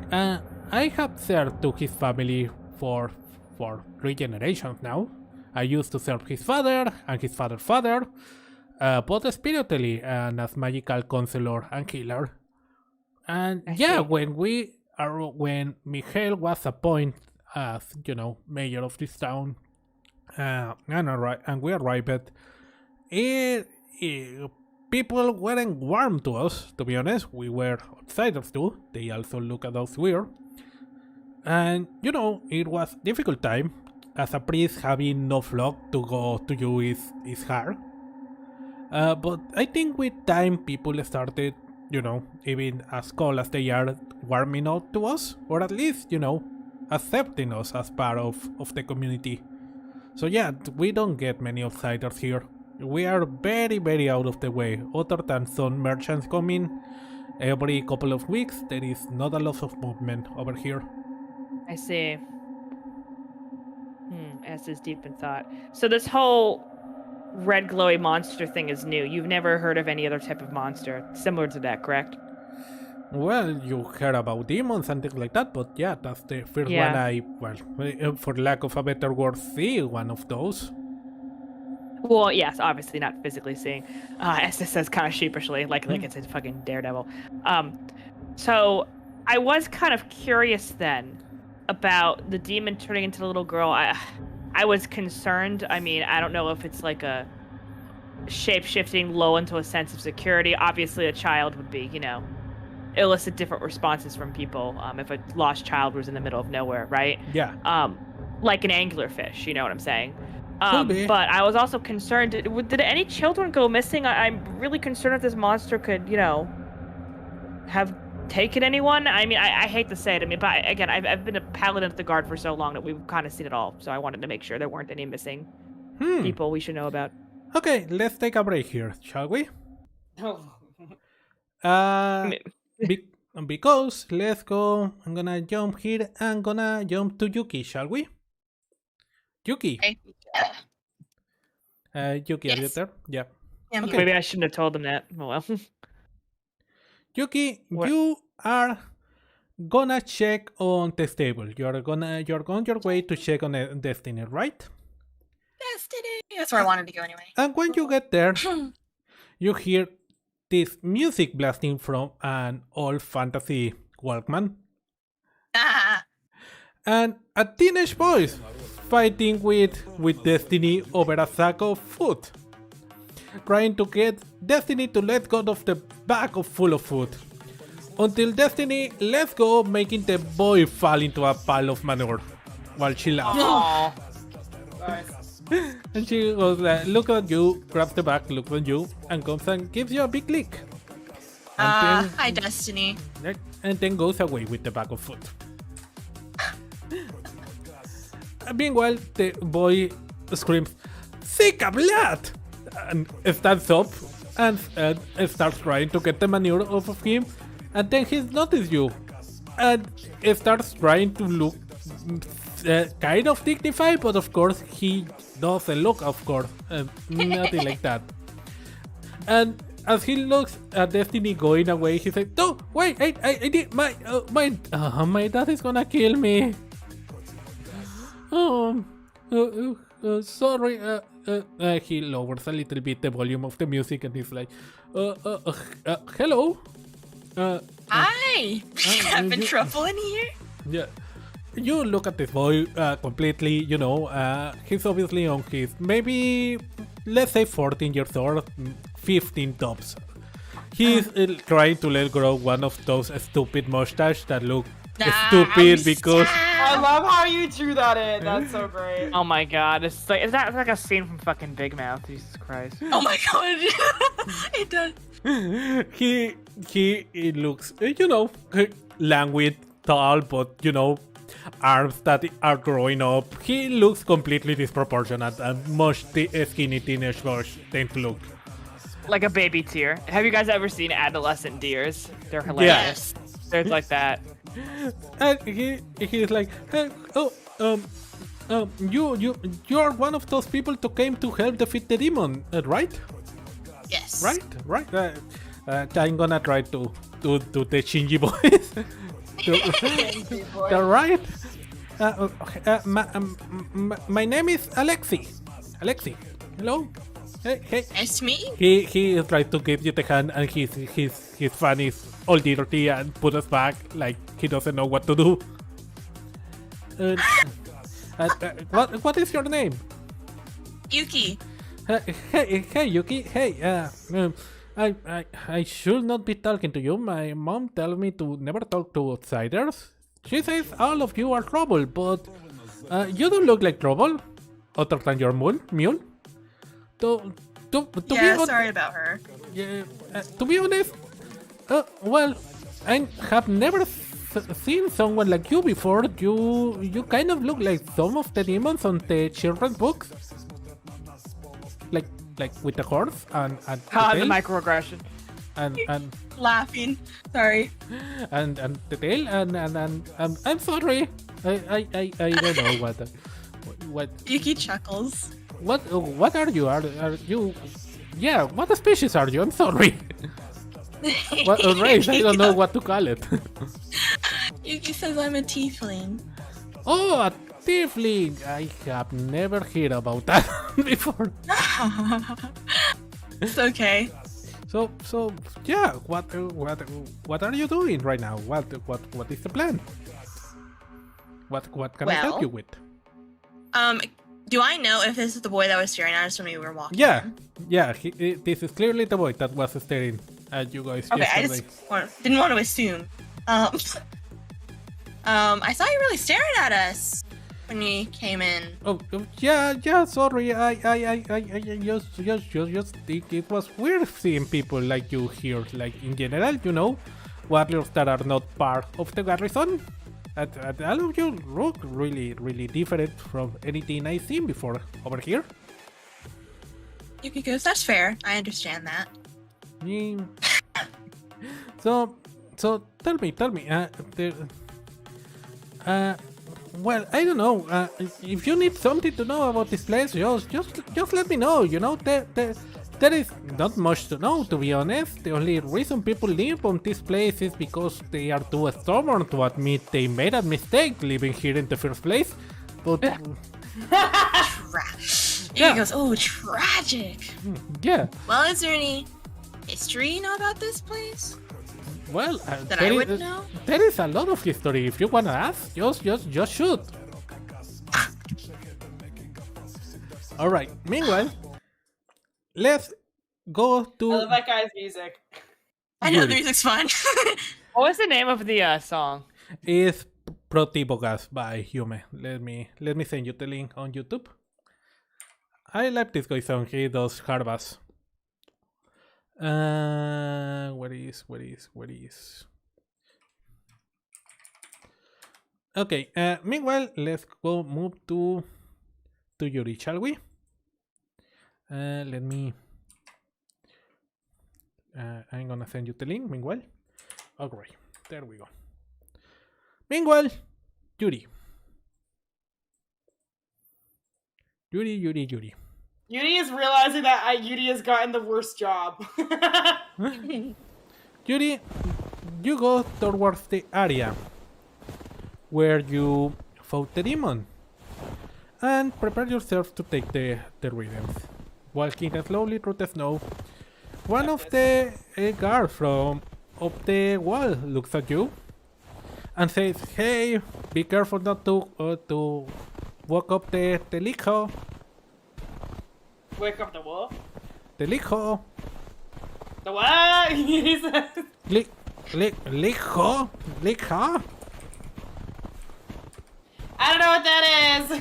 I have served to his family for 3 generations now. I used to serve his father and his father's father, both spiritually and as magical counselor and healer. And when Michael was appointed as, mayor of this town, and we arrived, people weren't warm to us, to be honest. We were outsiders too. They also look at us weird. And, it was difficult time. As a priest, having no flock to go to you is hard. But I think with time, people started, even as cold as they are, warming up to us. Or at least, accepting us as part of the community. So yeah, we don't get many outsiders here. We are very, very out of the way. Other than some merchants coming every couple of weeks, there is not a lot of movement over here. I see. S is deep in thought. So this whole red glowy monster thing is new. You've never heard of any other type of monster similar to that, correct? Well, you heard about demons and things like that, but yeah, that's the first one for lack of a better word, see one of those. Well, yes, obviously not physically seeing. As it says kind of sheepishly, like it's a fucking daredevil. So I was kind of curious then about the demon turning into the little girl. I was concerned. I mean, I don't know if it's like a shape-shifting low into a sense of security. Obviously, a child would be, elicit different responses from people if a lost child was in the middle of nowhere, right? Yeah. Like an anglerfish, you know what I'm saying? But I was also concerned, did any children go missing? I'm really concerned if this monster could, have taken anyone. I mean, I hate to say it, but again, I've been a paladin at the guard for so long that we've kind of seen it all, so I wanted to make sure there weren't any missing people we should know about. Okay, let's take a break here, shall we? Because, let's go, I'm gonna jump here, I'm gonna jump to Yuki, shall we? Yuki. Okay. Yuki, Yes. are you there? Yeah. Yeah, Okay. Maybe I shouldn't have told them that. Oh well. Yuki, What? you are gonna check on the stable. You're on your way to check on Destiny, right? Destiny. That's where I wanted to go anyway. And when you get there, you hear this music blasting from an old fantasy Walkman, Ah, and a teenage boy fighting with Destiny over a sack of food, trying to get Destiny to let go of the bag full of food, until Destiny lets go, making the boy fall into a pile of manure while she laughs. Aww. And she goes like, look at you, grabs the bag, looks at you, and comes and gives you a big lick. And hi, Destiny. then goes away with the bag of food. Meanwhile, the boy screams, "Sika blood!" and stands up and starts trying to get the manure off of him. And then he notices you and starts trying to look kind of dignified, but of course he doesn't look, of course, nothing like that. And as he looks at Destiny going away, he says, "No, wait, I did my dad is gonna kill me. Sorry." He lowers a little bit the volume of the music and he's like, "Hello. Hi. Having trouble in here? Yeah. You look at this boy completely, he's obviously on his, maybe, let's say 14 years old, 15 tops. He's trying to let grow one of those stupid mustaches that look stupid because... I love how you drew that in. That's so great. Oh my god, it's like a scene from fucking Big Mouth. Jesus Christ. Oh my god, it does. He looks, languid, tall, but arms that are growing up. He looks completely disproportionate and much skinny teenage boys tend to look. Like a baby deer. Have you guys ever seen adolescent deers? They're hilarious. Yes. They're like that. And he's like, hey, you are one of those people who came to help defeat the demon, right? Yes. Right. I'm gonna try to do the Shinji voice. Right. My name is Alexi. Hello. Hey. Nice to meet you. He is trying to give you the hand, and his fan is all dirty and put us back like he doesn't know what to do. What is your name? Yuki. Hey Yuki. Hey. I should not be talking to you. My mom tells me to never talk to outsiders. She says all of you are trouble, but you don't look like trouble, other than your mule. To Sorry about her. Yeah, to be honest, well, I have never seen someone like you before. You kind of look like some of the demons on the children's books, like with the horse and the tail. The microaggression. And Laughing. Sorry. and the tail and I'm sorry. I don't know what. Yuki chuckles. What are you? Are you? Yeah, what species are you? I'm sorry. What a race? I don't know what to call it. Yuki says I'm a tiefling. Oh, a tiefling! I have never heard about that before. It's okay. So yeah. What are you doing right now? What is the plan? What can I help you with? Do I know if this is the boy that was staring at us when we were walking? Yeah. This is clearly the boy that was staring at you guys Okay, yesterday. I just didn't want to assume. I saw you really staring at us when we came in. Oh yeah. Sorry, I just think it was weird seeing people like you here. Like in general, warriors that are not part of the garrison. And all of you look really, really different from anything I've seen before over here. Yuki goes, that's fair. I understand that. Yeah. So tell me. Well, I don't know. If you need something to know about this place, just let me know. There is not much to know, to be honest. The only reason people leave on this place is because they are too stubborn to admit they made a mistake living here in the first place. But Yuki goes, oh, tragic. Yeah. Well, is there any history you know about this place? Well, that I wouldn't know? There is a lot of history. If you wanna ask, just shoot. All right. Meanwhile, let's go to. I love that guy's music. I know the music's fun. What was the name of the song? It's PROTIVOGAZ by uamee. Let me send you the link on YouTube. I like this guy's song. He does hard bass. Where is? Okay. Meanwhile, let's go move to Yuri, shall we? Let me. I'm gonna send you the link. Meanwhile, alright, there we go. Meanwhile, Yuri. Yuri is realizing that Yuri has gotten the worst job. Yuri, you go towards the area where you fought the demon and prepare yourself to take the rhythms. Walking slowly through the snow, one of the guards from up the wall looks at you and says, "Hey, be careful not to wake up the Likho. Wake up the wolf. The Likho. The what? Likho? Likho? I don't know what that is.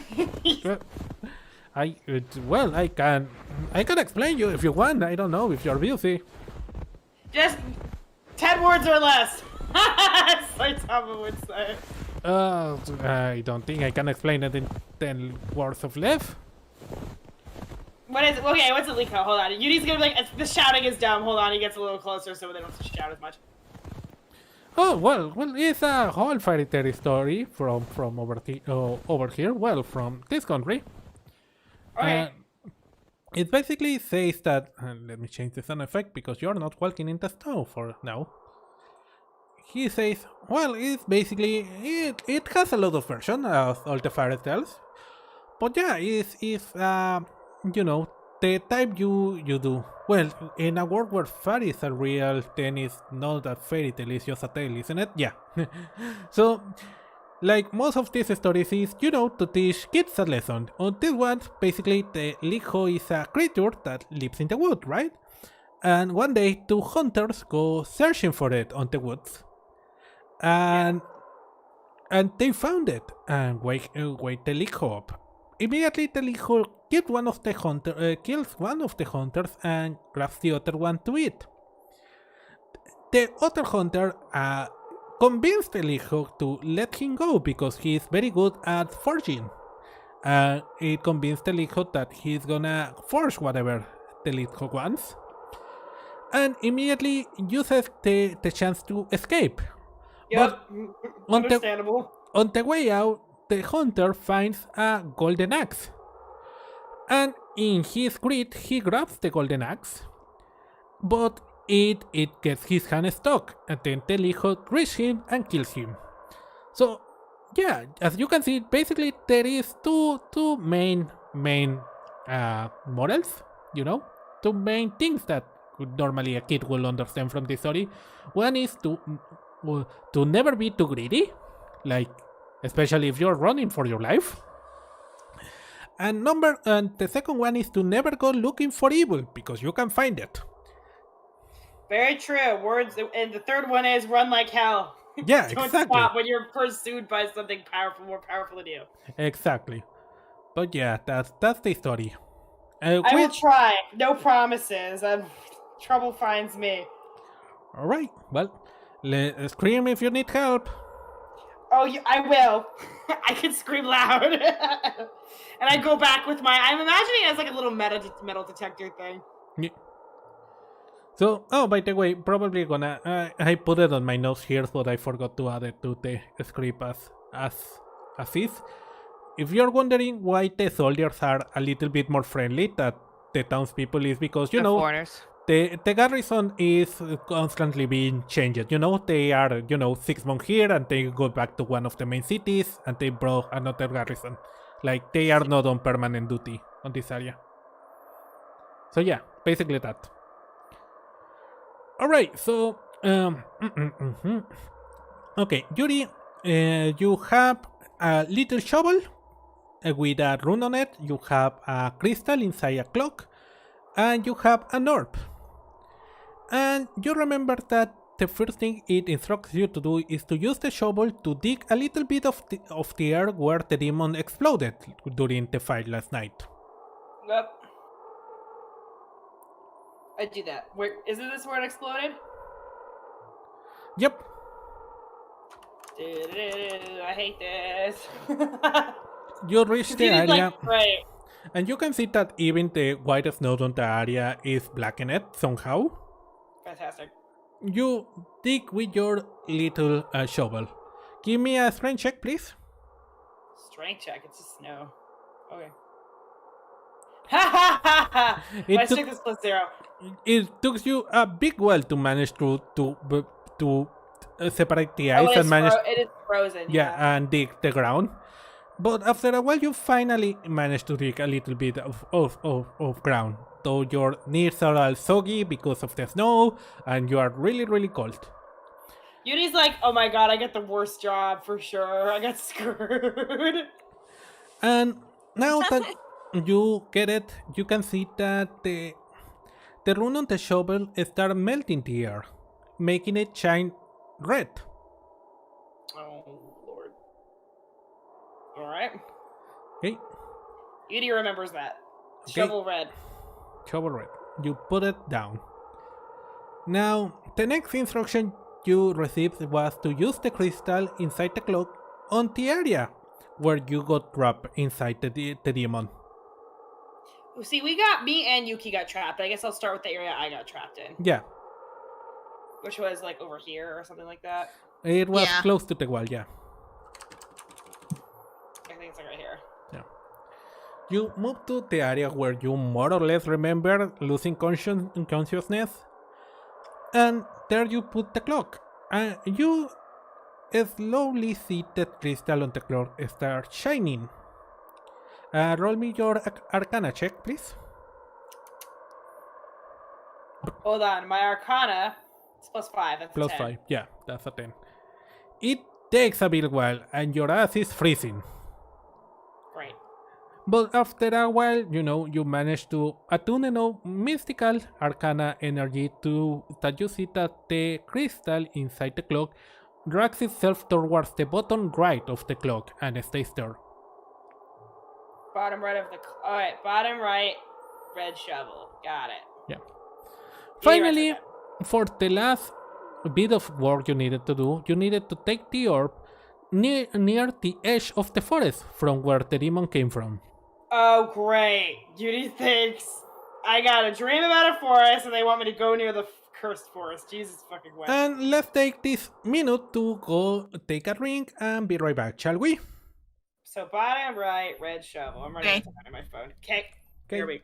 I can explain you if you want. I don't know if you're busy. Just 10 words or less. Saitama would say. I don't think I can explain it in 10 words of less. What is it? Okay, what's a Likho? Hold on. Yudi's gonna be like, the shouting is dumb. Hold on, he gets a little closer so they don't have to shout as much. Oh, well, it's a whole fairy tale story from over here, well, from this country. Alright. It basically says that, let me change the sound effect because you're not walking in the snow for now. He says, well, it's basically, it has a lot of versions of all the fairy tales. But yeah, it's you know, the type you do. Well, in a world where fairies are real, then it's not a fairy tale, it's just a tale, isn't it? Yeah. So, like most of these stories is, you know, to teach kids a lesson. On this one, basically, the Likho is a creature that lives in the wood, right? And one day, two hunters go searching for it on the woods. And they found it and wake the Likho up. Immediately, the Likho kills one of the hunters and grabs the other one to eat. The other hunter convinced the Likho to let him go because he is very good at forging. It convinced the Likho that he's gonna forge whatever the Likho wants, and immediately uses the chance to escape. Yep, but understandable. On the way out, the hunter finds a golden axe. And in his greed, he grabs the golden axe. But it gets his hand stuck. And then the Likho reaches him and kills him. So, yeah, as you can see, basically there is two main morals, you know? Two main things that normally a kid will understand from this story. One is to never be too greedy, like especially if you're running for your life. And the second one is to never go looking for evil because you can find it. Very true. Words, and the third one is run like hell. Yeah, Don't exactly. stop when you're pursued by something more powerful than you. Exactly. But yeah, that's the story. I will try. No promises. Trouble finds me. All right. Well, scream if you need help. Oh, I will. I can scream loud. And I go back with I'm imagining it as like a little metal detector thing. Yeah. So, by the way, probably gonna, I put it on my notes here, but I forgot to add it to the script as is. If you're wondering why the soldiers are a little bit more friendly than the townspeople is because, you know, foreigners. The garrison is constantly being changed, you know, they are, 6 months here and they go back to one of the main cities and they brought another garrison. Like, they are not on permanent duty on this area. So yeah, basically that. Alright, so, okay, Yuri, you have a little shovel with a rune on it, you have a crystal inside a clock, and you have an orb. And you remember that the first thing it instructs you to do is to use the shovel to dig a little bit of the air where the demon exploded during the fight last night. Yep. I do that. Isn't this where it exploded? Yep. I hate this. You reach the area. Right. And you can see that even the white snow on the area is blackened somehow. Fantastic. You dig with your little shovel. Give me a strength check, please. Strength check? It's just snow. Okay. Ha ha ha ha! My strength is +0. It took you a big while to manage to separate the ice and manage. It is frozen. Yeah, and dig the ground. But after a while, you finally manage to dig a little bit of ground. Though your knees are all soggy because of the snow, and you are really, really cold. Yuri's like, oh my god, I get the worst job for sure. I got screwed. And now that you get it, you can see that the rune on the shovel start melting the air, making it shine red. Oh lord. Alright. Okay, Yuri remembers that. Okay. Shovel red. shovel red. You put it down. Now, the next instruction you received was to use the crystal inside the clock on the area where you got trapped inside the demon. See, me and Yuki got trapped. I guess I'll start with the area I got trapped in. Yeah, Which was like over here or something like that. it was Yeah. close to the wall, yeah. I think it's like right here. You move to the area where you more or less remember losing consciousness, and there you put the clock. And you slowly see the crystal on the clock start shining. Roll me your Arcana check, please. Hold on, my Arcana is +5. That's Plus 10. 5, yeah, that's a 10. It takes a bit while, and your ass is freezing. Great. But after a while, you manage to attune enough mystical arcana energy that you see that the crystal inside the clock drags itself towards the bottom right of the clock and stays there. Bottom right of the. Alright, bottom right, red shovel. Got it. Yeah. Yuri Finally, writes for the last bit of work you needed to do, you needed to take the orb near the edge of the forest from where the demon came from. Oh, great. Yuri thinks I got a dream about a forest and they want me to go near the cursed forest. Jesus fucking Christ. And let's take this minute to go take a drink and be right back, shall we? So bottom right, red shovel. I'm running Okay. out of time on my phone. Okay. Okay. Here we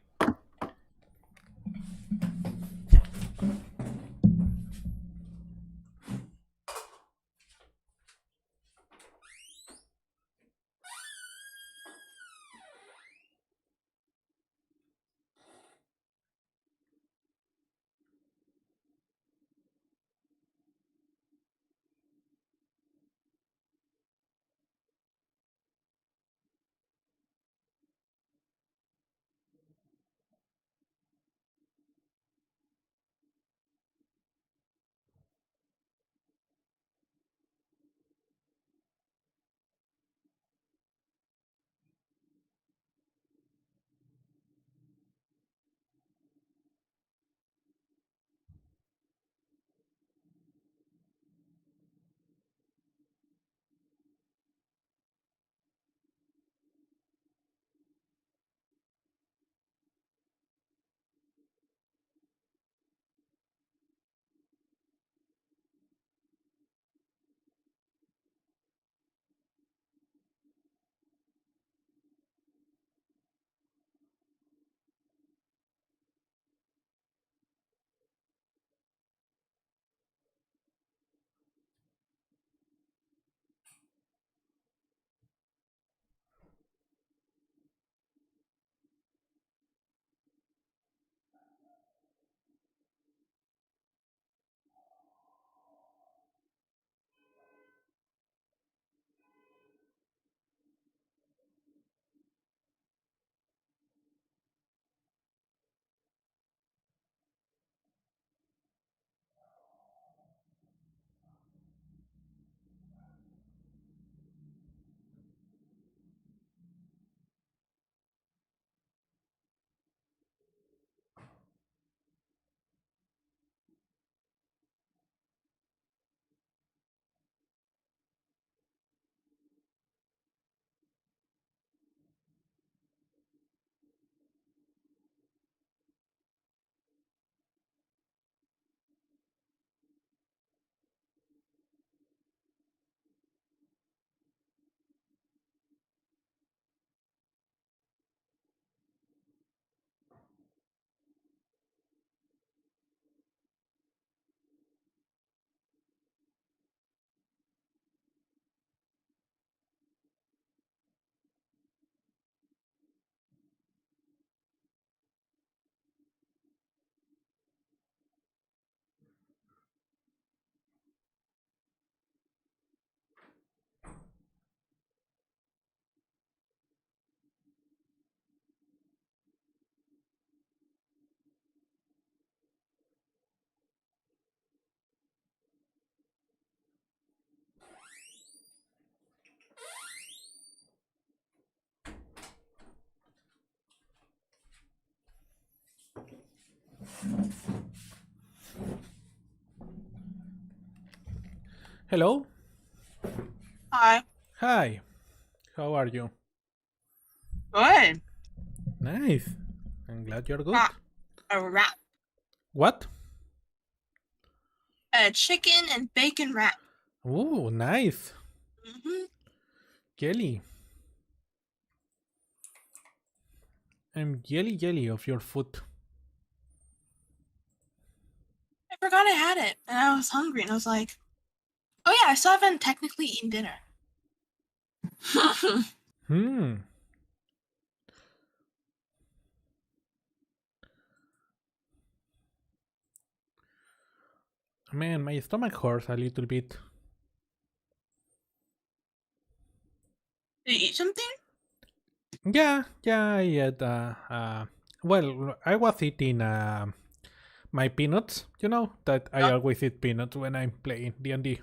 Hello? Hi. Hi. How are you? Good. Nice. I'm glad you're good. A wrap. What? A chicken and bacon wrap. Ooh, nice. Mm-hmm. Jelly. I'm jelly of your food. I forgot I had it, and I was hungry, and I was like, oh yeah, I still haven't technically eaten dinner. Man, my stomach hurts a little bit. Did you eat something? Yeah, I had, well, I was eating, my peanuts, you know, that I always eat peanuts when I'm playing D&D.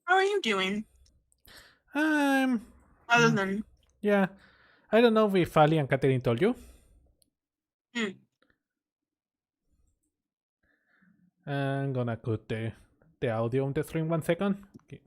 How are you doing? Um, Other than... yeah, I don't know if Ali and Catherine told you. I'm gonna cut the audio on the stream 1 second. Okay.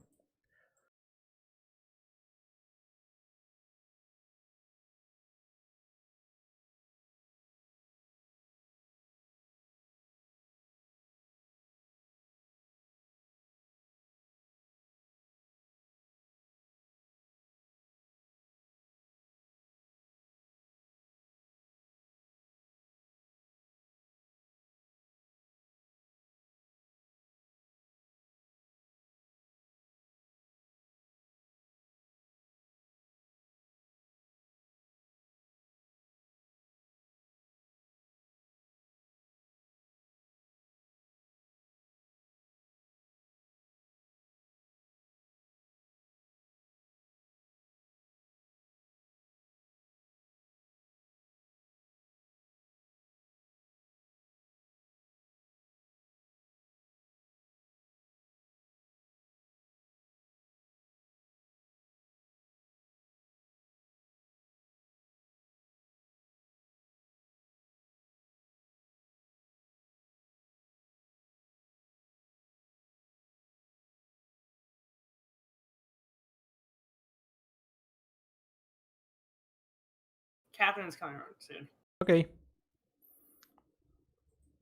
Catherine's coming around soon. Okay.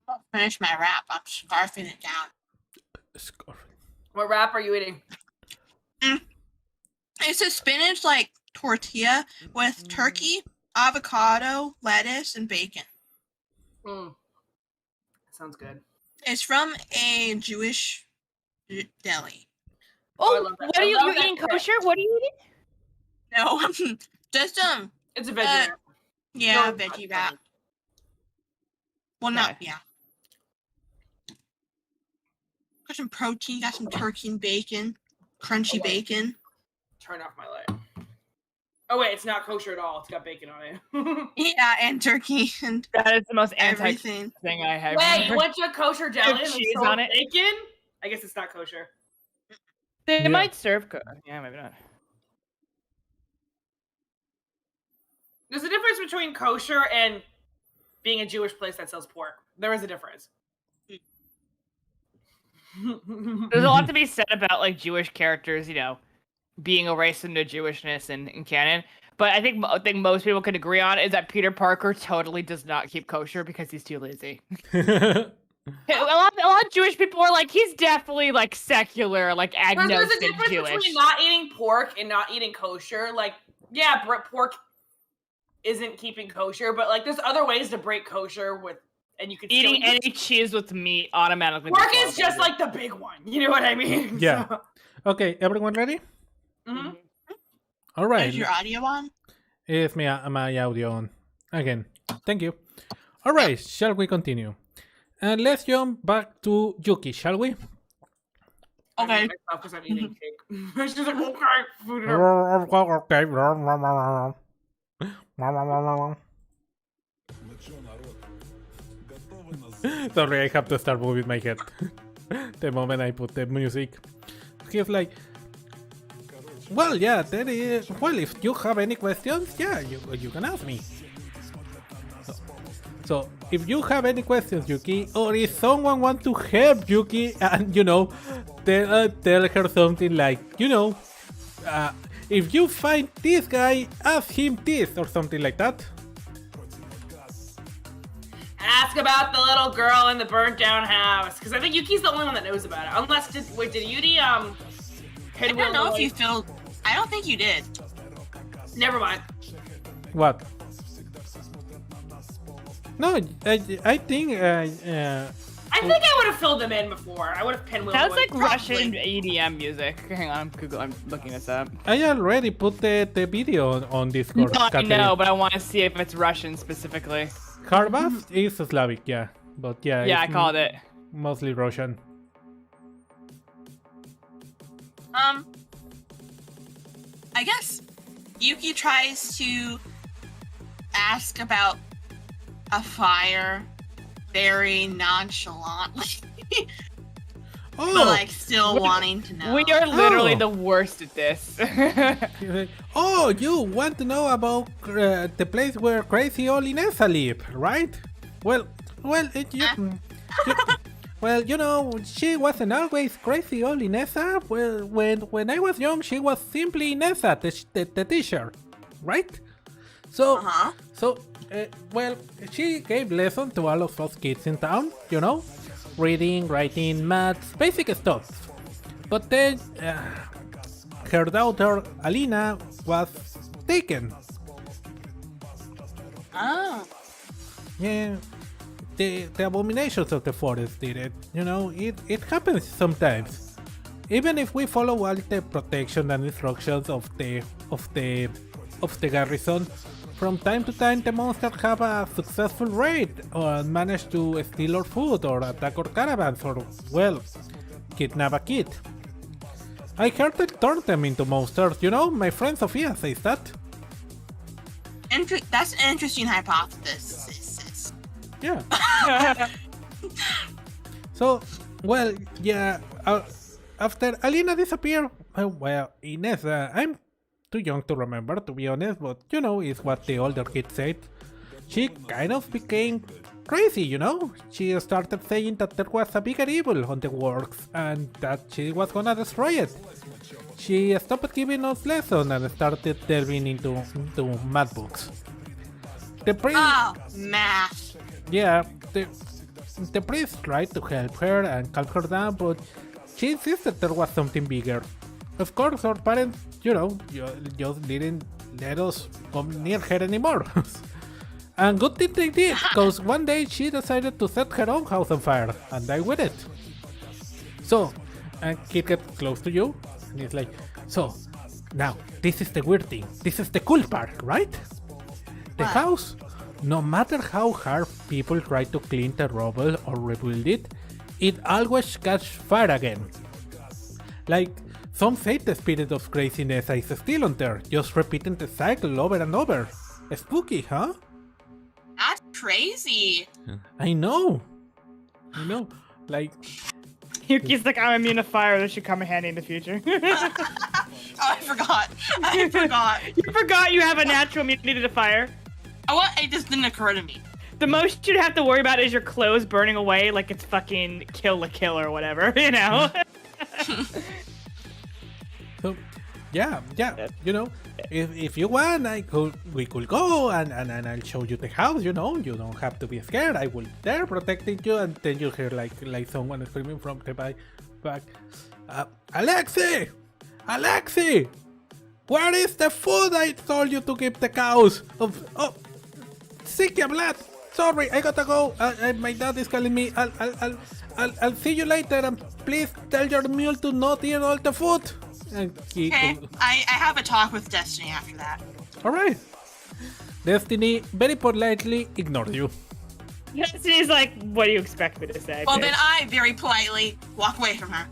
I'll finish my wrap. I'm scarfing it down. What wrap are you eating? It's a spinach like tortilla with turkey, avocado, lettuce, and bacon. Sounds good. It's from a Jewish deli. Oh, what are you eating kosher? What are you eating? No, just It's a veggie wrap. Yeah, No, veggie wrap. Well, not yeah. Got some protein. Got some turkey and bacon, crunchy bacon. Turn off my light. Oh wait, it's not kosher at all. It's got bacon on it. Yeah, and turkey and that is the most everything thing I have. Wait, you went to a kosher deli and cheese sold on it? bacon? I guess it's not kosher. They might serve yeah, maybe not. There's a difference between kosher and being a Jewish place that sells pork. There is a difference. There's a lot to be said about like Jewish characters, you know, being erased into Jewishness in canon. But I think most people can agree on is that Peter Parker totally does not keep kosher because he's too lazy. a lot of Jewish people are like, he's definitely like secular, like agnostic There's a difference Jewish. between not eating pork and not eating kosher. Like, yeah, pork isn't keeping kosher, but like there's other ways to break kosher with, and you can eating any cheese with meat automatically. Pork is just like the big one. You know what I mean? Yeah. So. Okay, everyone ready? Mm-hmm. All right. Is your audio on? Is my audio on? Again. Thank you. All right, shall we continue? And let's jump back to Yuki, shall we? Okay. Because I'm eating cake. She's like, okay, food. Okay. Sorry, I have to start moving my head the moment I put the music. He's like, well, yeah, there is. Well, if you have any questions, yeah, you can ask me. So, if you have any questions, Yuki, or if someone wants to help Yuki, and tell her something like, if you find this guy, ask him this, or something like that. Ask about the little girl in the burnt down house, because I think Yuki's the only one that knows about it. Unless did Yudi I don't know if you filled. I don't think you did. Never mind. What? No, I think. I think I would have filled them in before. I would have pinwheeled. Sounds like Russian EDM music. Hang on, I'm looking this up. I already put the video on Discord. No, I know, but I want to see if it's Russian specifically. Kharbav is Slavic, yeah. But yeah. Yeah, I called it. Mostly Russian. I guess Yuki tries to ask about a fire very nonchalantly. But like still wanting to know. We are literally the worst at this. Oh, you want to know about the place where Crazy Old Inessa lived, right? Well, she wasn't always Crazy Old Inessa. Well, when I was young, she was simply Inessa, the teacher, right? So, she gave lessons to all of us kids in town, reading, writing, maths, basic stuff. But then, her daughter, Alina, was taken. Oh. Yeah, the abominations of the forest did it. It happens sometimes. Even if we follow all the protection and instructions of the garrison, from time to time the monsters have a successful raid or manage to steal our food or attack our caravans or, kidnap a kid. I heard they turned them into monsters, my friend Sophia says that. That's an interesting hypothesis. Yeah. So, after Alina disappeared, Inessa, I'm too young to remember, to be honest, but it's what the older kids said. She kind of became crazy, She started saying that there was a bigger evil on the works and that she was gonna destroy it. She stopped giving us lessons and started delving into math books. The priest... Oh, math. Yeah, the priest tried to help her and calm her down, but she insisted there was something bigger. Of course, our parents, just didn't let us come near her anymore. And good thing they did, because one day she decided to set her own house on fire and die with it. So, and kid gets close to you, and he's like, so, now, this is the weird thing. This is the cool part, right? The house, no matter how hard people try to clean the rubble or rebuild it, it always catches fire again. Like, some say the spirit of craziness is still on there, just repeating the cycle over and over. Spooky, huh? That's crazy. I know. Like... Yuki's like, I'm immune to fire, this should come in handy in the future. Oh, I forgot. You forgot you have a natural immunity to fire? Oh, what? It just didn't occur to me. The most you'd have to worry about is your clothes burning away like it's fucking Kill la Kill or whatever, So, yeah, if you want, we could go and I'll show you the house, you don't have to be scared. I will be there protecting you, and then you hear like someone screaming from the back, Alexi! Where is the food I told you to give the cows? Sikia blood! Sorry, I gotta go. My dad is calling me. I'll see you later, and please tell your mule to not eat all the food. Okay, I have a talk with Destiny after that. Alright. Destiny very politely ignores you. Destiny's like, what do you expect me to say? Well, then I very politely walk away from her.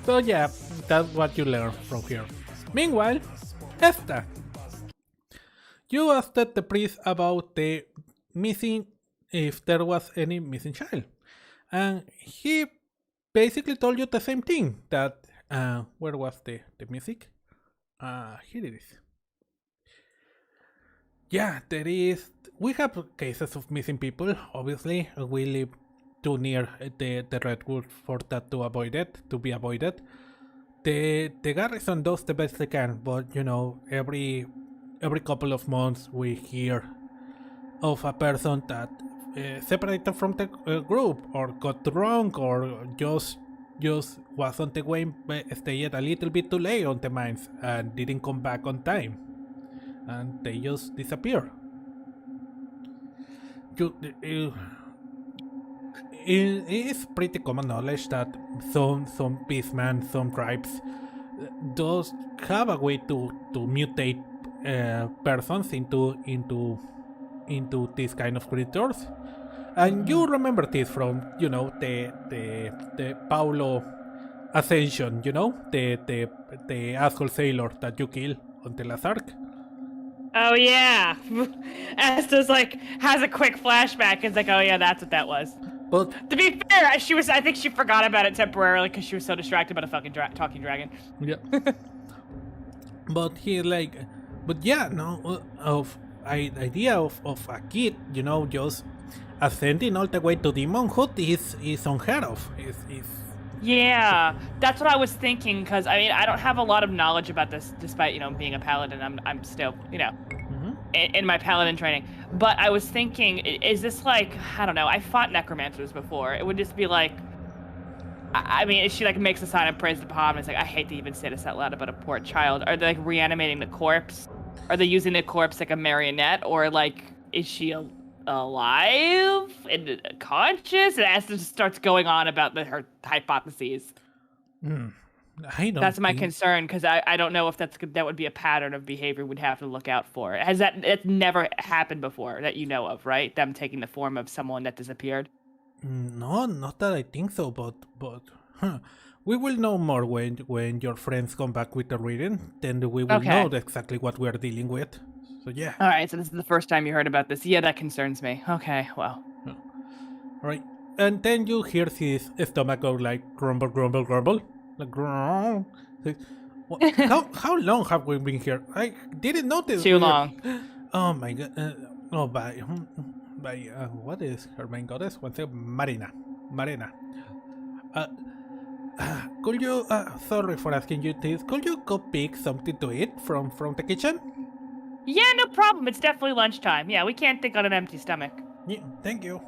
So yeah, that's what you learn from here. Meanwhile, Esther. You asked the priest about the missing, if there was any missing child. And he basically told you the same thing, that, where was the music? Here it is. Yeah, we have cases of missing people, obviously. We live too near the redwood for that to be avoided. The garrison does the best they can, but every couple of months we hear of a person that separated from the group, or got drunk, or just was on the way, stayed a little bit too late on the mines and didn't come back on time, and they just disappear. It is pretty common knowledge that some beastmen, some tribes does have a way to mutate persons into these kind of creatures. And you remember this from the Paulo Ascension, the asshole sailor that you kill on the last arc. Oh yeah, Esta's has a quick flashback. It's oh yeah, that's what that was. But to be fair, I think she forgot about it temporarily because she was so distracted by the fucking talking dragon. Yeah. But he's but yeah, no, of idea of a kid, just ascending all the way to demonhood is unheard of. Yeah, that's what I was thinking, because I don't have a lot of knowledge about this, despite being a paladin. I'm still in my paladin training. But I was thinking, is this I don't know, I fought necromancers before. It would just be she makes a sign of praise to Palm, and it's I hate to even say this out loud about a poor child. Are they reanimating the corpse? Are they using the corpse like a marionette, or is she alive and conscious? And Asta just starts going on about her hypotheses. That's my concern, because I don't know if that would be a pattern of behavior we'd have to look out for. It's never happened before that you know of, right? Them taking the form of someone that disappeared? No, not that I think so, but we will know more when your friends come back with the reading. Then we will know exactly what we're dealing with. So yeah. All right, so this is the first time you heard about this. Yeah, that concerns me. Okay, well. All right, and then you hear his stomach go grumble, grumble, grumble. How long have we been here? I didn't notice. Too long. Oh my god. By what is her main goddess? One second. Marina. Could you, sorry for asking you this, could you go pick something to eat from the kitchen? Yeah, no problem. It's definitely lunchtime. Yeah, we can't think on an empty stomach. Yeah, thank you.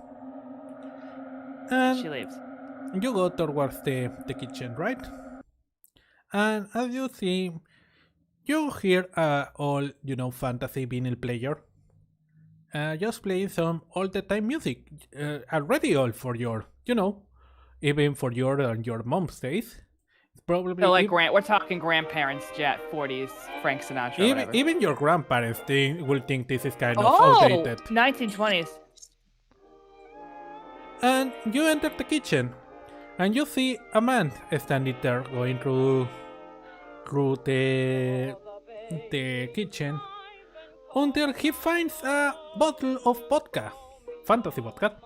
And she leaves. You go towards the kitchen, right? And as you see, you hear all, fantasy vinyl player. Just playing some all-the-time music. Already all for your, even for your mom's days. Probably so we're talking grandparents, 40s, Frank Sinatra, even your grandparents will think this is kind of outdated. 1920s. And you enter the kitchen, and you see a man standing there going through the kitchen until he finds a bottle of vodka, fantasy vodka,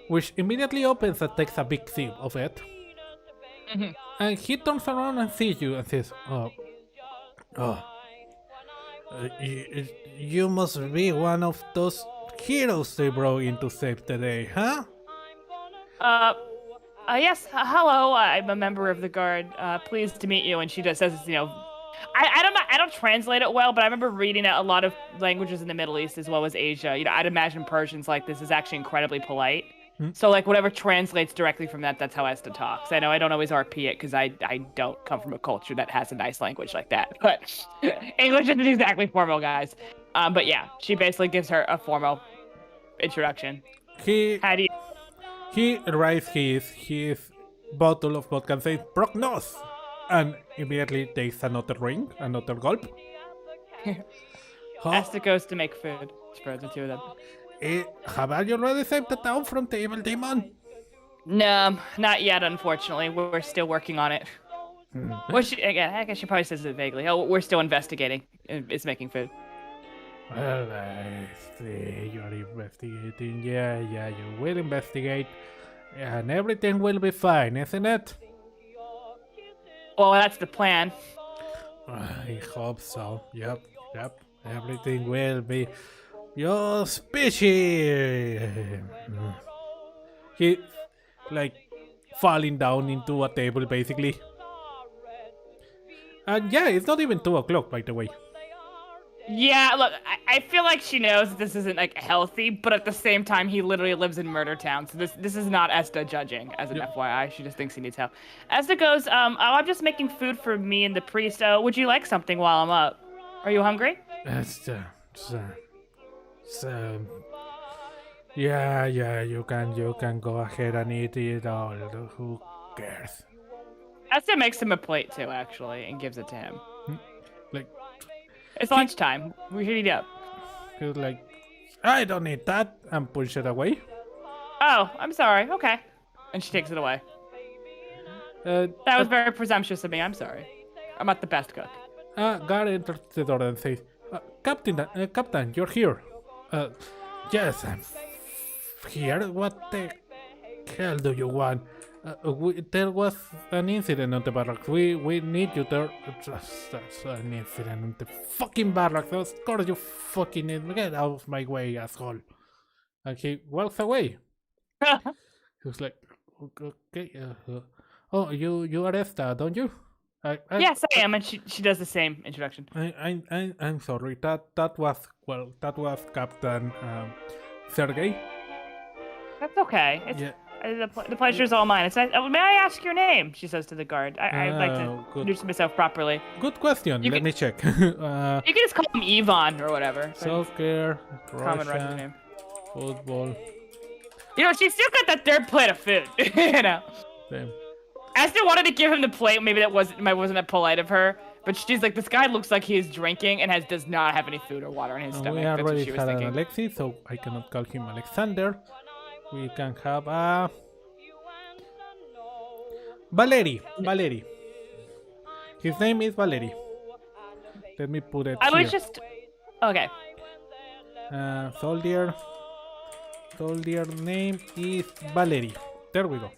which immediately opens and takes a big sip of it. Mm-hmm. And he turns around and sees you and says, you must be one of those heroes they brought in to save the day, huh? Yes, hello, I'm a member of the guard, pleased to meet you. And she just says, I don't translate it well, but I remember reading a lot of languages in the Middle East as well as Asia. I'd imagine Persian's this is actually incredibly polite. So whatever translates directly from that's how Esta talks. I know I don't always RP it because I don't come from a culture that has a nice language like that. But English isn't exactly formal, guys. But yeah, she basically gives her a formal introduction. He raised his bottle of vodka and says, "Prognos," and immediately takes another gulp. Esta goes to make food for the two of them. Have you already saved the town from the evil demon? No, not yet, unfortunately. We're still working on it. Mm-hmm. Well, I guess she probably says it vaguely. Oh, we're still investigating. It's making food. Well, I see you are investigating. Yeah, you will investigate. And everything will be fine, isn't it? Well, that's the plan. I hope so. Yep. Everything will be just peachy. He, like, falling down into a table, basically. And yeah, it's not even 2 o'clock, by the way. Yeah, look, I feel like she knows this isn't like healthy, but at the same time, he literally lives in Murder Town, so this is not Esta judging, as an FYI. She just thinks he needs help. Esta goes, I'm just making food for me and the priest. Would you like something while I'm up? Are you hungry? Yeah, you can go ahead and eat it all. Who cares? Esta makes him a plate too, actually, and gives it to him. Like, it's lunchtime. We should eat up. He's like, I don't need that, and push it away. Oh, I'm sorry. Okay. And she takes it away. That was very presumptuous of me. I'm sorry. I'm not the best cook. Guard enters the door and says, Captain, you're here. Yes, I'm here. What the hell do you want? There was an incident on the barracks. We need you there. That's an incident on the fucking barracks. Of course you fucking need. Get out of my way, asshole. And he walks away. He was like, okay. Oh, you are Esta, don't you? Yes, I am, and she does the same introduction. I'm sorry. That was Captain Sergey. That's okay. Yeah. The pleasure is all mine. It's nice. May I ask your name? She says to the guard. I'd like to introduce myself properly. Good question. Let me check. You can just call him Ivan or whatever. Self-care, Common Russian name. Football. You know, she still got that third plate of food. You know. Damn. Esther wanted to give him the plate. Maybe that wasn't that polite of her. But she's like, this guy looks like he is drinking and does not have any food or water in his stomach. We That's what already she was had an thinking. Alexei, so I cannot call him Alexander. We can have Valery. His name is Valery. Let me put it I here. was just... Okay. Soldier name is Valery. There we go.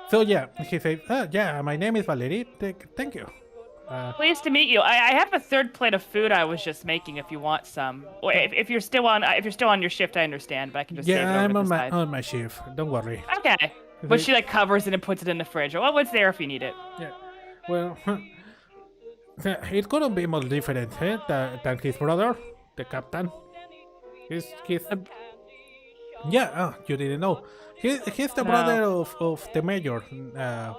So yeah, he says, yeah, my name is Valery. Thank you. Pleased to meet you. I have a third plate of food I was just making. If you want some, or if you're still on your shift, I understand. But I can just save it I'm over on my shift. Don't worry. Okay. But she like covers it and puts it in the fridge. Well, what's there if you need it? Yeah. Well, it couldn't be more different than his brother, the captain. He's yeah. You didn't know. He's the brother of the mayor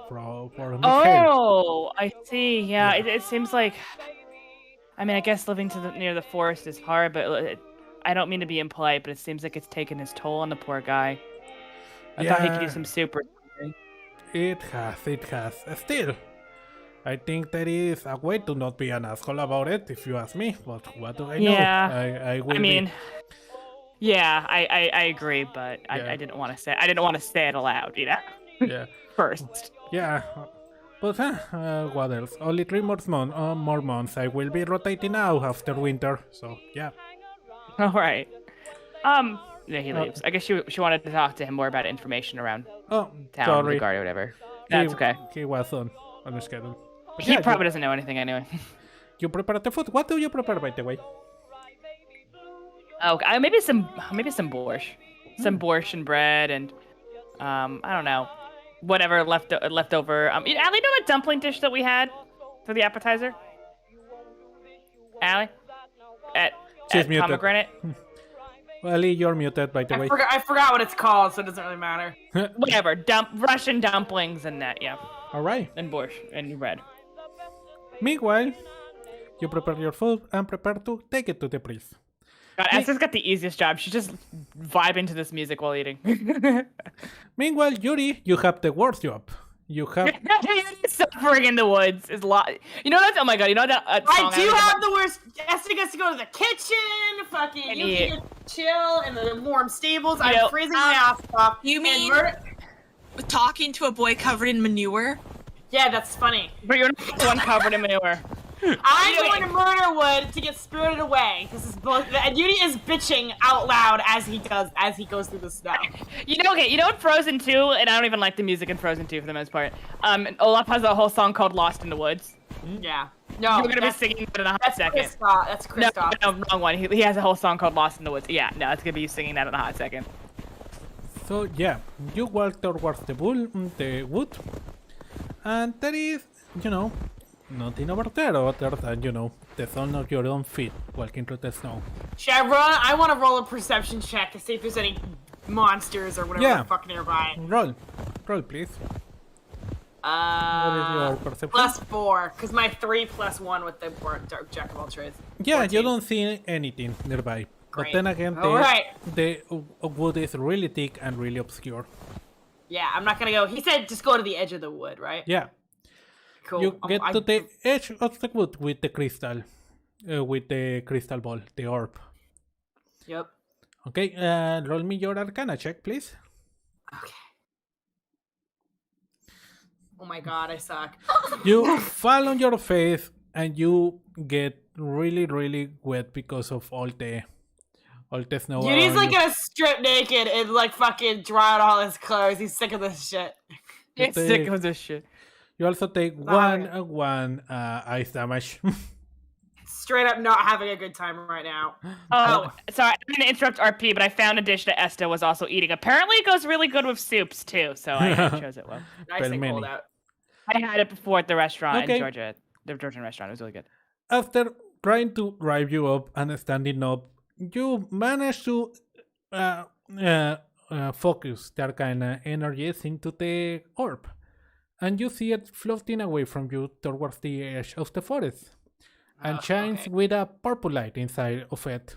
for Michael. Oh, I see. Yeah, it seems like. I mean, I guess living near the forest is hard, but I don't mean to be impolite, but it seems like it's taken its toll on the poor guy. I thought he could use some soup or something. It has. Still, I think there is a way to not be an asshole about it, if you ask me. But what do I know? Yeah. I mean. Yeah, I agree, but I didn't want to say it aloud, you know. Yeah. First. Yeah. But what else? Only 3 more months. I will be rotating out after winter. So yeah. All right. Yeah, he leaves. I guess she wanted to talk to him more about information around town, sorry. the guard or whatever. That's okay. He was on the schedule. But He probably doesn't know anything anyway. You prepare the food. What do you prepare, by the way? Oh, maybe some borscht, some borscht and bread, and I don't know, whatever leftover. Allie, know that dumpling dish that we had for the appetizer? Allie, at Pomegranate. Allie, you're muted, by the way. I forgot what it's called, so it doesn't really matter. Whatever, Russian dumplings and that, yeah. All right. And borscht and bread. Meanwhile, you prepare your food and prepare to take it to the priest. God, Esther's got the easiest job. She's just vibing to this music while eating. Meanwhile, Yuri, you have the worst job. You have suffering in the woods is a lot. You know that? Oh my god! You know that? I do have the worst. Esther gets to go to the kitchen. Fucking, you can chill in the warm stables. I'm freezing my ass off. You mean talking to a boy covered in manure? Yeah, that's funny. But you're not the one covered in manure. I'm going to Murderwood to get spirited away. This is both, and Yuri is bitching out loud as he goes through the snow. You know in Frozen 2, and I don't even like the music in Frozen 2 for the most part. Olaf has a whole song called "Lost in the Woods." Yeah. No, you're gonna be singing it in a hot second. That's Kristoff. No, wrong one. He has a whole song called "Lost in the Woods." Yeah, no, it's gonna be you singing that in a hot second. So yeah, you walk towards the wood, and there is, nothing over there other than, the sound of your own feet walking through the snow. Should I run? I want to roll a perception check to see if there's any monsters or whatever the fuck nearby. Roll, please. What is your perception? +4, because my 3 + 1 with the Jack of all trades. Yeah, 14. you don't see anything nearby. Great. But then again, the wood is really thick and really obscure. Yeah, I'm not gonna go. He said just go to the edge of the wood, right? Yeah. Cool. You get to the edge of the wood with the crystal ball, the orb. Yep. Okay, roll me your Arcana check, please. Okay. Oh my god, I suck. You fall on your face and you get really, really wet because of all the snow. He's like gonna strip naked and like fucking dry out all his clothes. He's sick of this shit. He's sick of this shit. You also take one ice damage. Straight up not having a good time right now. Oh, sorry, I'm gonna interrupt RP, but I found a dish that Esta was also eating. Apparently it goes really good with soups too, so I chose it well. Nice and cold out. I had it before at the restaurant in Georgia. The Georgian restaurant. It was really good. After trying to drive you up and standing up, you manage to focus the Arcana energies into the orb. And you see it floating away from you towards the edge of the forest. And shines with a purple light inside of it.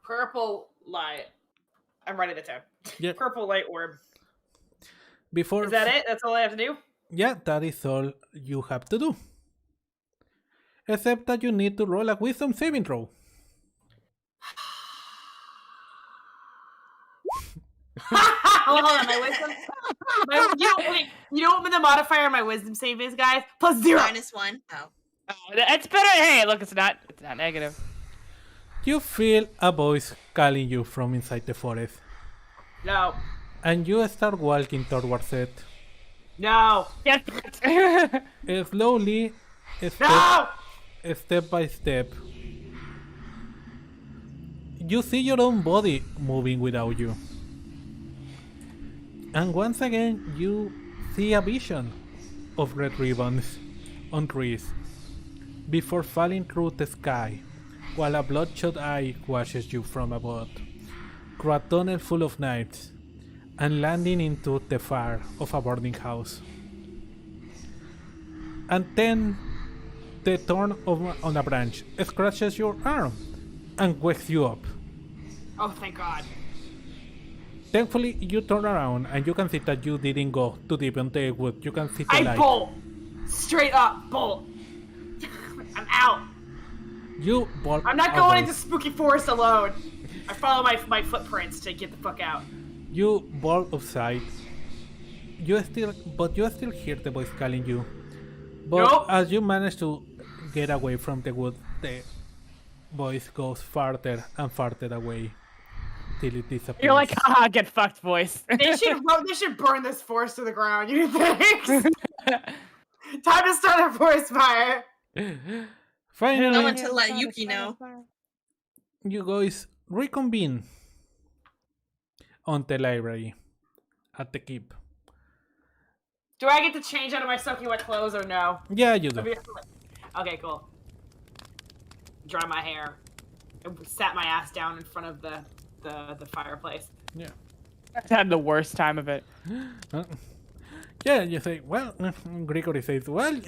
Purple light. I'm writing it down. Yep. Purple light orb. Is that it? That's all I have to do? Yeah, that is all you have to do. Except that you need to roll a wisdom saving throw. Hold on, my wisdom. You know what the modifier on my wisdom save is, guys? +0. -1. Oh. It's better. Hey, look, it's not negative. You feel a voice calling you from inside the forest. No. And you start walking towards it. No. Slowly, No. Step by step. You see your own body moving without you. And once again, you see a vision of red ribbons on trees before falling through the sky, while a bloodshot eye washes you from above, through a tunnel full of knives, and landing into the fire of a burning house. And then the thorn on a branch scratches your arm and wakes you up. Oh, thank God. Thankfully, you turn around and you can see that you didn't go too deep into the wood. You can see the light. I bolt. Straight up, bolt. I'm out. You bolt. I'm not going into spooky forest alone. I follow my footprints to get the fuck out. You bolt outside. You still hear the voice calling you. But as you manage to get away from the wood, the voice goes farther and farther away till it disappears. You're like, haha, get fucked, voice. They should burn this forest to the ground. You think? Time to start a forest fire. Finally, No one to let Yuki know. You guys reconvene on the library at the keep. Do I get to change out of my soaking wet clothes or no? Yeah, you do. Okay, cool. Dry my hair. I sat my ass down in front of the fireplace. Yeah. I had the worst time of it. Yeah, you say, well, Gregory says, well,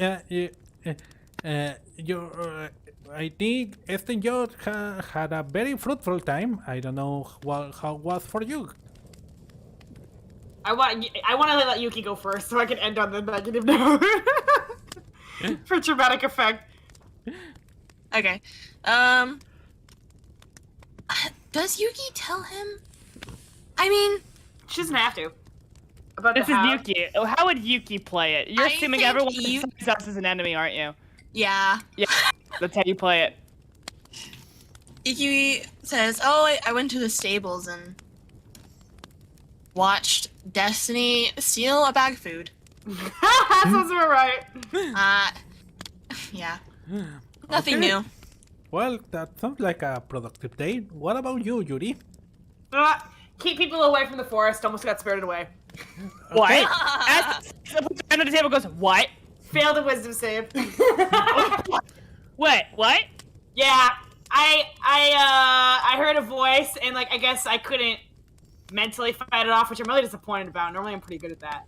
I think Esther George had a very fruitful time. I don't know how it was for you. I want to let Yuki go first so I can end on the negative note. For dramatic effect. Okay. Does Yuki tell him? I mean, she doesn't have to. This is Yuki. How would Yuki play it? You're assuming everyone Eve besides us is an enemy, aren't you? Yeah. Yeah, that's how you play it. Iki says, "Oh, I went to the stables and watched Destiny steal a bag of food." That sounds about right. Yeah. Nothing Okay. new. Well, that sounds like a productive day. What about you, Yuri? Keep people away from the forest. Almost got spirited away. What? As puts hand on the table goes, what? Failed a wisdom save. Wait, what? Yeah, I heard a voice, and like I guess I couldn't mentally fight it off, which I'm really disappointed about. Normally I'm pretty good at that.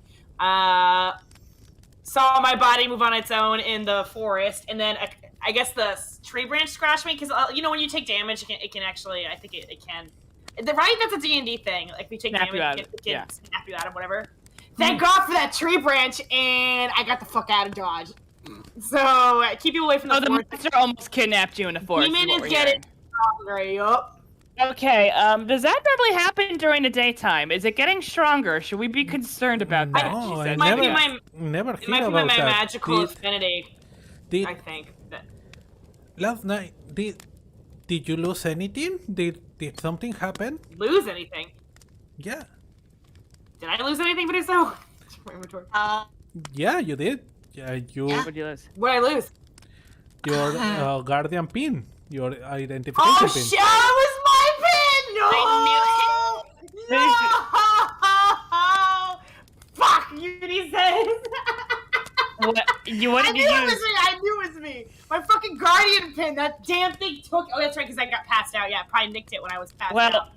Saw my body move on its own in the forest, and then I guess the tree branch scratched me because you know when you take damage, it can actually I think it can. Right, that's a D&D thing. Like if you take Snap you out damage, of it can it, snap you out of whatever. Thank God for that tree branch, and I got the fuck out of Dodge. So keep you away from the The forest. monster almost kidnapped you in the forest. is Demon what is we're getting hungry. Yup. Okay, does that normally happen during the daytime? Is it getting stronger? Should we be concerned about that? No, She I said. might never, be my- never It heard might be about my that. magical affinity, Did, I think. last night, did you lose anything? Did something happen? Lose anything? Yeah. Did I lose anything, Meduso? Yeah, you did. Yeah, What'd you lose? What did I lose? your guardian pin, your identification Oh pin. shit! It was my pin! No! I No! Fuck! Yuri says. What did you I knew it use? was me! I knew it was me! My fucking guardian pin! That damn thing took. Oh, that's right, because I got passed out. Yeah, probably nicked it when I was passed Well, out.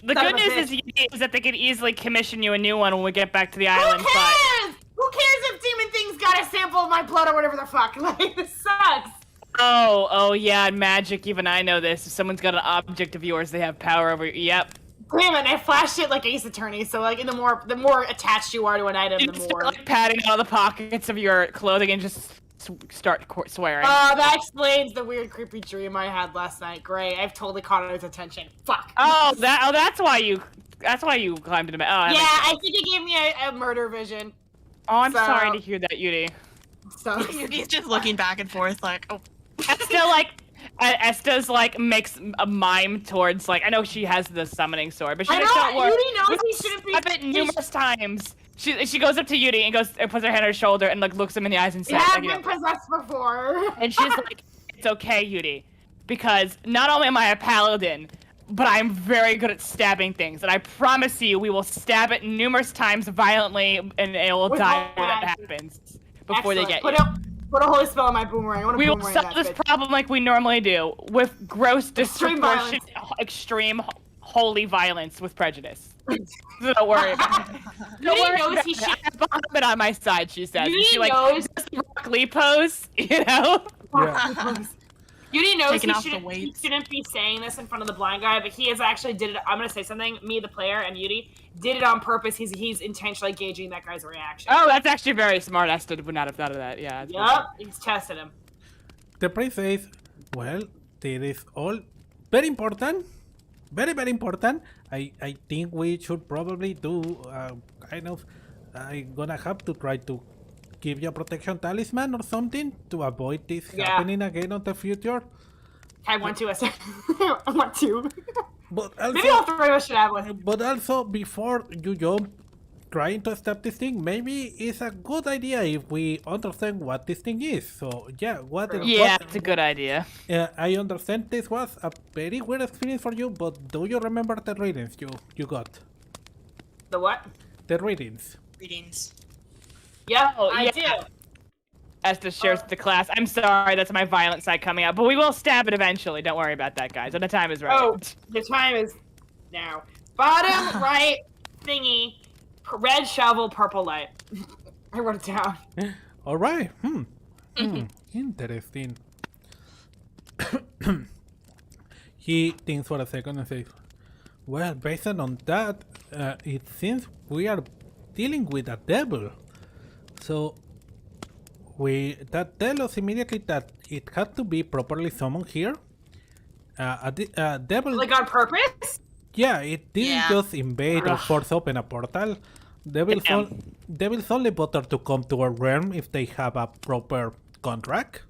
the Son good of a news is that they could easily commission you a new one when we get back to the island. Who cares? Who cares if demon things got a sample of my blood or whatever the fuck? Like, this sucks. Oh yeah, magic. Even I know this. If someone's got an object of yours, they have power over. Yep. Damn it! I flashed it like Ace Attorney. So like, the more attached you are to an item, You the just more. start like patting all the pockets of your clothing and just start swearing. That explains the weird, creepy dream I had last night. Great, I've totally caught his attention. Fuck. That's why you climbed into. Yeah, I think it gave me a murder vision. Oh, I'm So- sorry to hear that, Yuri. So Yuki's just looking back and forth like, oh. Esta's makes a mime towards I know she has the summoning sword, but she I just know, don't work. Yuri knows he shouldn't be- Stop it numerous times. She goes up to Yuri and puts her hand on her shoulder and looks him in the eyes and you says, have been possessed before. and she's like, "It's okay, Yuri, because not only am I a paladin, but I'm very good at stabbing things, and I promise you, we will stab it numerous times violently, and it will With die when all that happens before they get you." Put a holy spell on my boomerang. I want to We will boomerang solve that this bitch. problem like we normally do, with gross, Extreme disproportionate, extreme, holy violence with prejudice. So don't worry about it. Don't Yuri worry knows about he it. should. I have Muhammad on my side, she says. Yuri And she knows- does the Rock Lee pose, you know? Yeah. Yuri knows Taking he off the shouldn't, weights. be saying this in front of the blind guy, but he has actually did it. I'm gonna say something. Me, the player, and Yuri did it on purpose. He's intentionally gauging that guy's reaction. Oh, that's actually very smart. Esther would not have thought of that. Yeah. that's pretty Yup, he's tested him. The priest says, well, this is all very important. Very, very important. I think we should probably do kind of... I'm gonna have to try to give you a protection talisman or something to avoid this Yeah. happening again in the future. I want to. I want to. But Maybe all also, three of us should have one. but also before you jump trying to stop this thing, maybe it's a good idea if we understand what this thing is. So yeah, Yeah, it's a good idea. I understand this was a very weird experience for you, but do you remember the readings you got? The what? The readings. Greetings. Yeah, Oh, I yeah. do. Esther shares with the class. I'm sorry, that's my violent side coming out, but we will stab it eventually. Don't worry about that, guys. And the time is right. Oh, the time is now. Bottom right thingy, red shovel, purple light. I wrote it down. All right. Interesting. He thinks for a second and says, "Well, based on that, it seems we are dealing with a devil. So that tells us immediately that it had to be properly summoned here. A devil, Like on purpose? yeah, it didn't Yeah. just invade or Ugh. force open a portal. Devils only bother to come to our realm if they have a proper contract.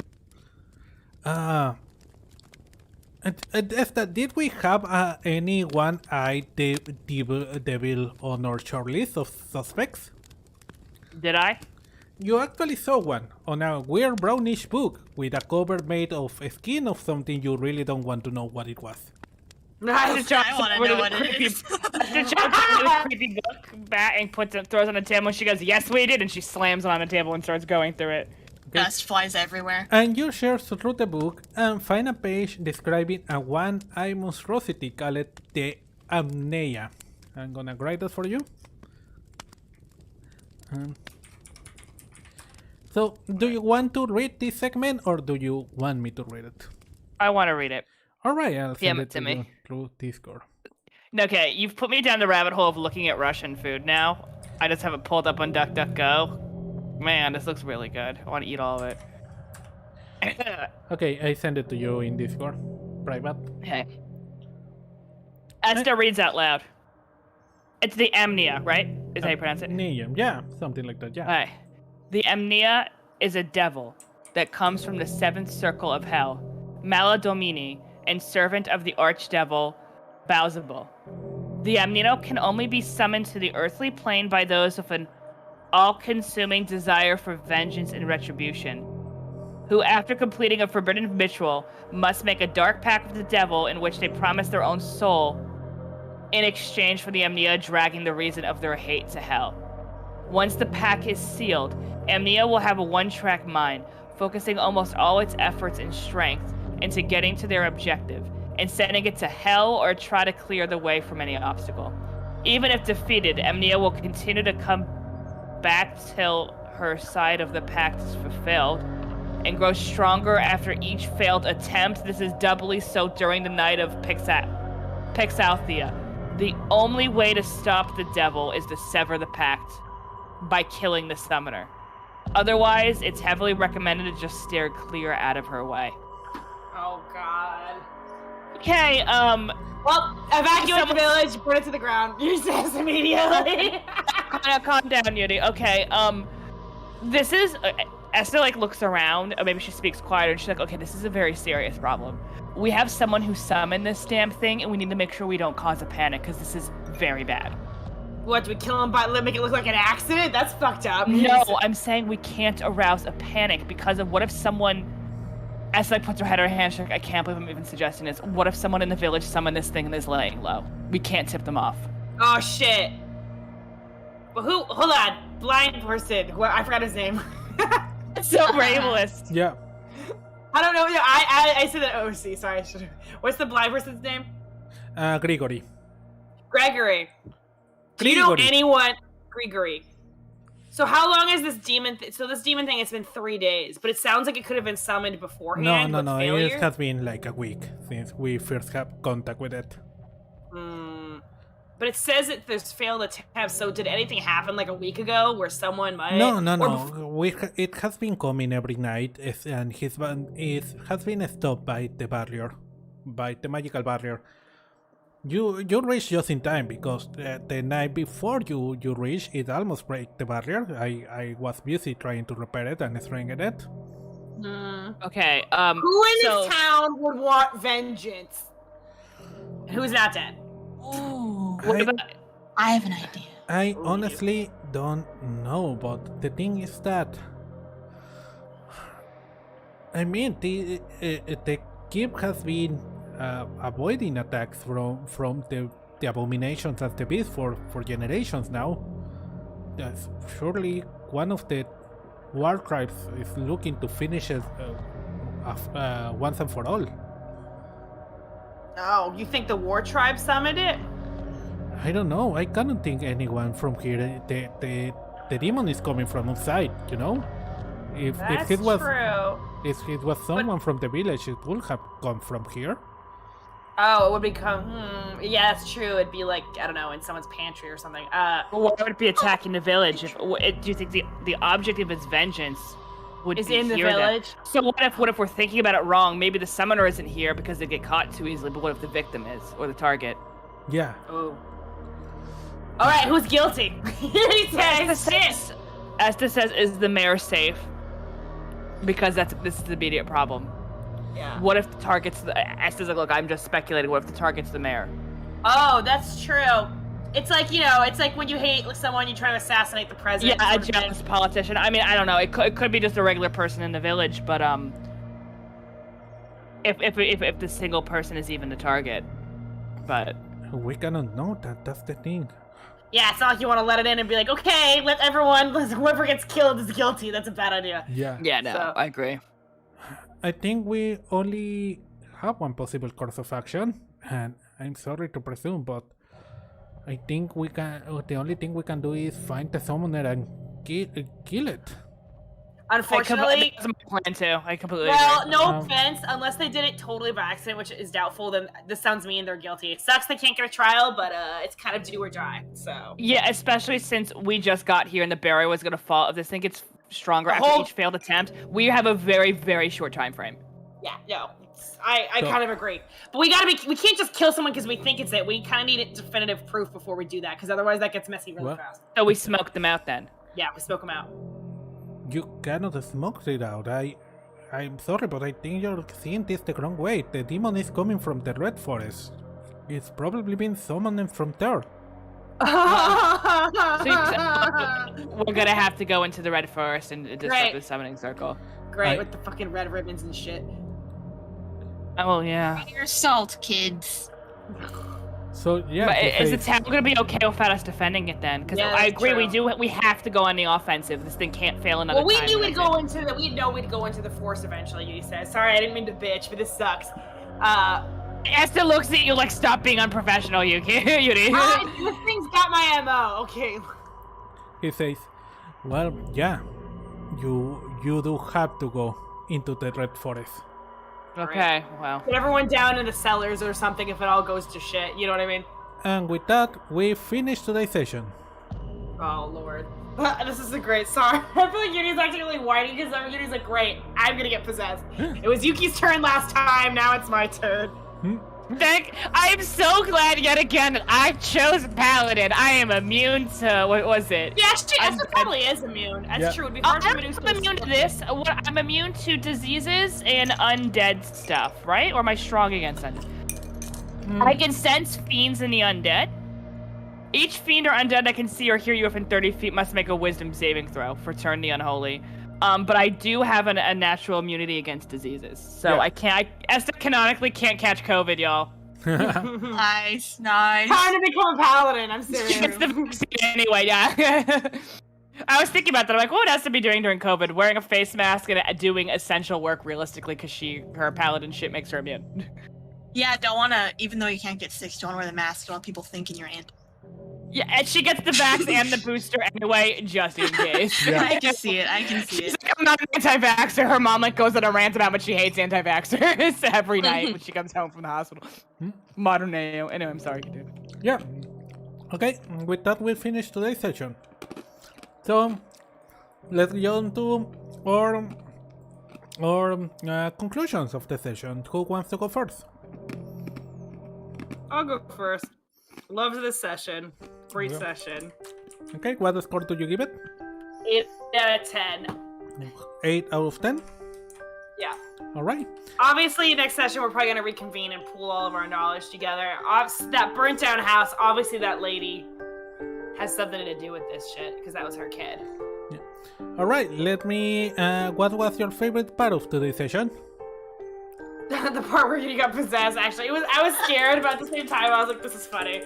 Esther, did we have any one-eyed devil on our shortlist of suspects? Did I? You actually saw one on a weird brownish book with a cover made of skin of something you really don't want to know what it was. I want to know what it is. The creepy book back and throws on the table, and she goes, "Yes, we did," and she slams it on the table and starts going through it. Dust flies everywhere. And you share through the book and find a page describing a one-eye monstrosity called the Amneia. I'm gonna write that for you. So, do you want to read this segment or do you want me to read it? I want to read it. Alright, I'll send it to me. you through Discord. Okay, you've put me down the rabbit hole of looking at Russian food now. I just have it pulled up on DuckDuckGo. Man, this looks really good. I want to eat all of it. Okay, I send it to you in Discord. Private. Okay. Esther reads out loud. It's the Amneia, right? Is how you pronounce it? Amneia, yeah, something like that, yeah. Alright. The Amneia is a devil that comes from the seventh circle of hell, Maladomini, and servant of the archdevil, Beelzebul. The Amneia can only be summoned to the earthly plane by those with an all-consuming desire for vengeance and retribution, who, after completing a forbidden ritual, must make a dark pact with the devil in which they promise their own soul in exchange for the Amneia dragging the reason of their hate to hell. Once the pact is sealed, Amneia will have a one-track mind, focusing almost all its efforts and strength into getting to their objective, and sending it to hell or try to clear the way from any obstacle. Even if defeated, Amneia will continue to come back till her side of the pact is fulfilled, and grow stronger after each failed attempt. This is doubly so during the night of Pixalthea. The only way to stop the devil is to sever the pact by killing the summoner. Otherwise, it's heavily recommended to just steer clear out of her way. Oh god. Okay, well, evacuate the village, put it to the ground. You says immediately. Calm down, Yuri. Okay, this is Esther looks around, or maybe she speaks quieter, and she's like, okay, this is a very serious problem. We have someone who summoned this damn thing, and we need to make sure we don't cause a panic, because this is very bad. What, do we kill him by make it look like an accident? That's fucked up. No, I'm saying we can't arouse a panic because of what if someone, Esther puts her head in her hand, she's like, I can't believe I'm even suggesting this. What if someone in the village summoned this thing and is laying low? We can't tip them off. Oh shit. Well, hold on, blind person, I forgot his name. So ableist. Yeah. I don't know. I said that OC. Sorry, I should have. What's the blind person's name? Gregory. Gregory. Do you know anyone? Gregory. So how long is this demon? So this demon thing, it's been 3 days, but it sounds like it could have been summoned beforehand. No. It has been like a week since we first had contact with it. But it says that there's failed attempts. So did anything happen like a week ago where someone might? No. It has been coming every night, and it has been stopped by the barrier, by the magical barrier. You reached just in time because the night before you reached, it almost break the barrier. I was busy trying to repair it and destroying it. Okay. Who in this town would want vengeance? Who's not dead? Ooh. I have an idea. I honestly don't know, but the thing is that I mean the keep has been avoiding attacks from the abominations as the beast for generations now. Surely one of the war tribes is looking to finish it once and for all. Oh, you think the war tribe summoned it? I don't know. I cannot think anyone from here. The demon is coming from outside, you know? If it was true. If it was someone from the village, it would have come from here. Oh, it would become. Yeah, that's true. It'd be like, I don't know, in someone's pantry or something. Why would it be attacking the village? Do you think the object of its vengeance is in the village? So what if we're thinking about it wrong? Maybe the summoner isn't here because they get caught too easily. But what if the victim is, or the target? Yeah. Oh. All right, who's guilty? Esther says, is the mayor safe? Because this is the immediate problem. Yeah. What if the target's the... Esther's like, look, I'm just speculating. What if the target's the mayor? Oh, that's true. It's like, you know, it's like when you hate someone, you try to assassinate the president. Yeah, a jealous politician. I mean, I don't know. It could be just a regular person in the village, but if the single person is even the target, but We cannot know that. That's the thing. Yeah, it's not like you want to let it in and be like, okay, whoever gets killed is guilty. That's a bad idea. Yeah. yeah, no, So- I agree. I think we only have one possible course of action, and I'm sorry to presume, but I think we can. The only thing we can do is find the summoner and kill it. Unfortunately, That's my plan too. I completely well, agree. no offense, unless they did it totally by accident, which is doubtful, then this sounds mean they're guilty. It sucks they can't get a trial, but it's kind of do or die, so. Yeah, especially since we just got here and the barrier was gonna fall. If this thing gets stronger after each failed attempt, we have a very, very short time frame. Yeah, no, I kind of agree. But we can't just kill someone because we think it's it. We kind of need definitive proof before we do that, because otherwise that gets messy really fast. So we smoked them out then. Yeah, we smoke them out. You cannot smoke it out. I'm sorry, but I think you're seeing this the wrong way. The demon is coming from the Red Forest. It's probably been summoned from there. We're gonna have to go into the Red Forest and disrupt the summoning circle. Great, with the fucking red ribbons and shit. Oh yeah. Your salt, kids. So yeah. But is the the town gonna be okay without us defending it then? Because Yeah, I that's agree, true. we have to go on the offensive. This thing can't fail another Well, we time. knew we'd go into the force eventually. You said, "Sorry, I didn't mean to bitch, but this sucks." Esther looks at you like, stop being unprofessional, Yuki. Yuri. This thing's got my MO. Okay. He says, "Well, yeah, you do have to go into the Red Forest." Okay, well. Put everyone down in the cellars or something if it all goes to shit. You know what I mean? And with that, we finish today's session. Oh lord. This is a great song. I feel like Yuri's actually really whiny because Yuri's like, great, I'm gonna get possessed. It was Yuki's turn last time, now it's my turn. I am so glad yet again that I chose Paladin. I am immune to, what was it? Yeah, Esther probably is immune. That's Yeah. true. It'd be hard for I'm Medusa. immune to this. I'm immune to diseases and undead stuff, right? Or am I strong against undead? I can sense fiends in the undead. Each fiend or undead that can see or hear you within 30 feet must make a wisdom saving throw for turn the unholy. But I do have a natural immunity against diseases. So Yeah. Esther canonically can't catch COVID, y'all. Nice. Time to become a paladin, I'm serious. She gets the vaccine anyway, yeah. I was thinking about that. I'm like, what would Esther be doing during COVID? Wearing a face mask and doing essential work realistically because her paladin shit makes her immune. Yeah, don't wanna, even though you can't get sick, don't wanna wear the mask. Don't want people thinking you're anti. Yeah, and she gets the vax and the booster anyway, just in case. Yeah. I can see it. I can see She's it. like, I'm not an anti-vaxxer. Her mom goes on a rant about how much she hates anti-vaxxers every night when she comes home from the hospital. Modern Neo. Anyway, I'm sorry, dude. Yeah. Okay, with that we finish today's session. So, let's go on to our conclusions of the session. Who wants to go first? I'll go first. Loved this session. Great session. Okay, what score do you give it? 8 out of 10. 8 out of 10? Yeah. Alright. Obviously, next session we're probably gonna reconvene and pool all of our knowledge together. That burnt down house, obviously that lady has something to do with this shit, because that was her kid. Yeah. Alright, let me... what was your favorite part of today's session? The part where you got possessed, actually. I was scared, but at the same time, I was like, this is funny.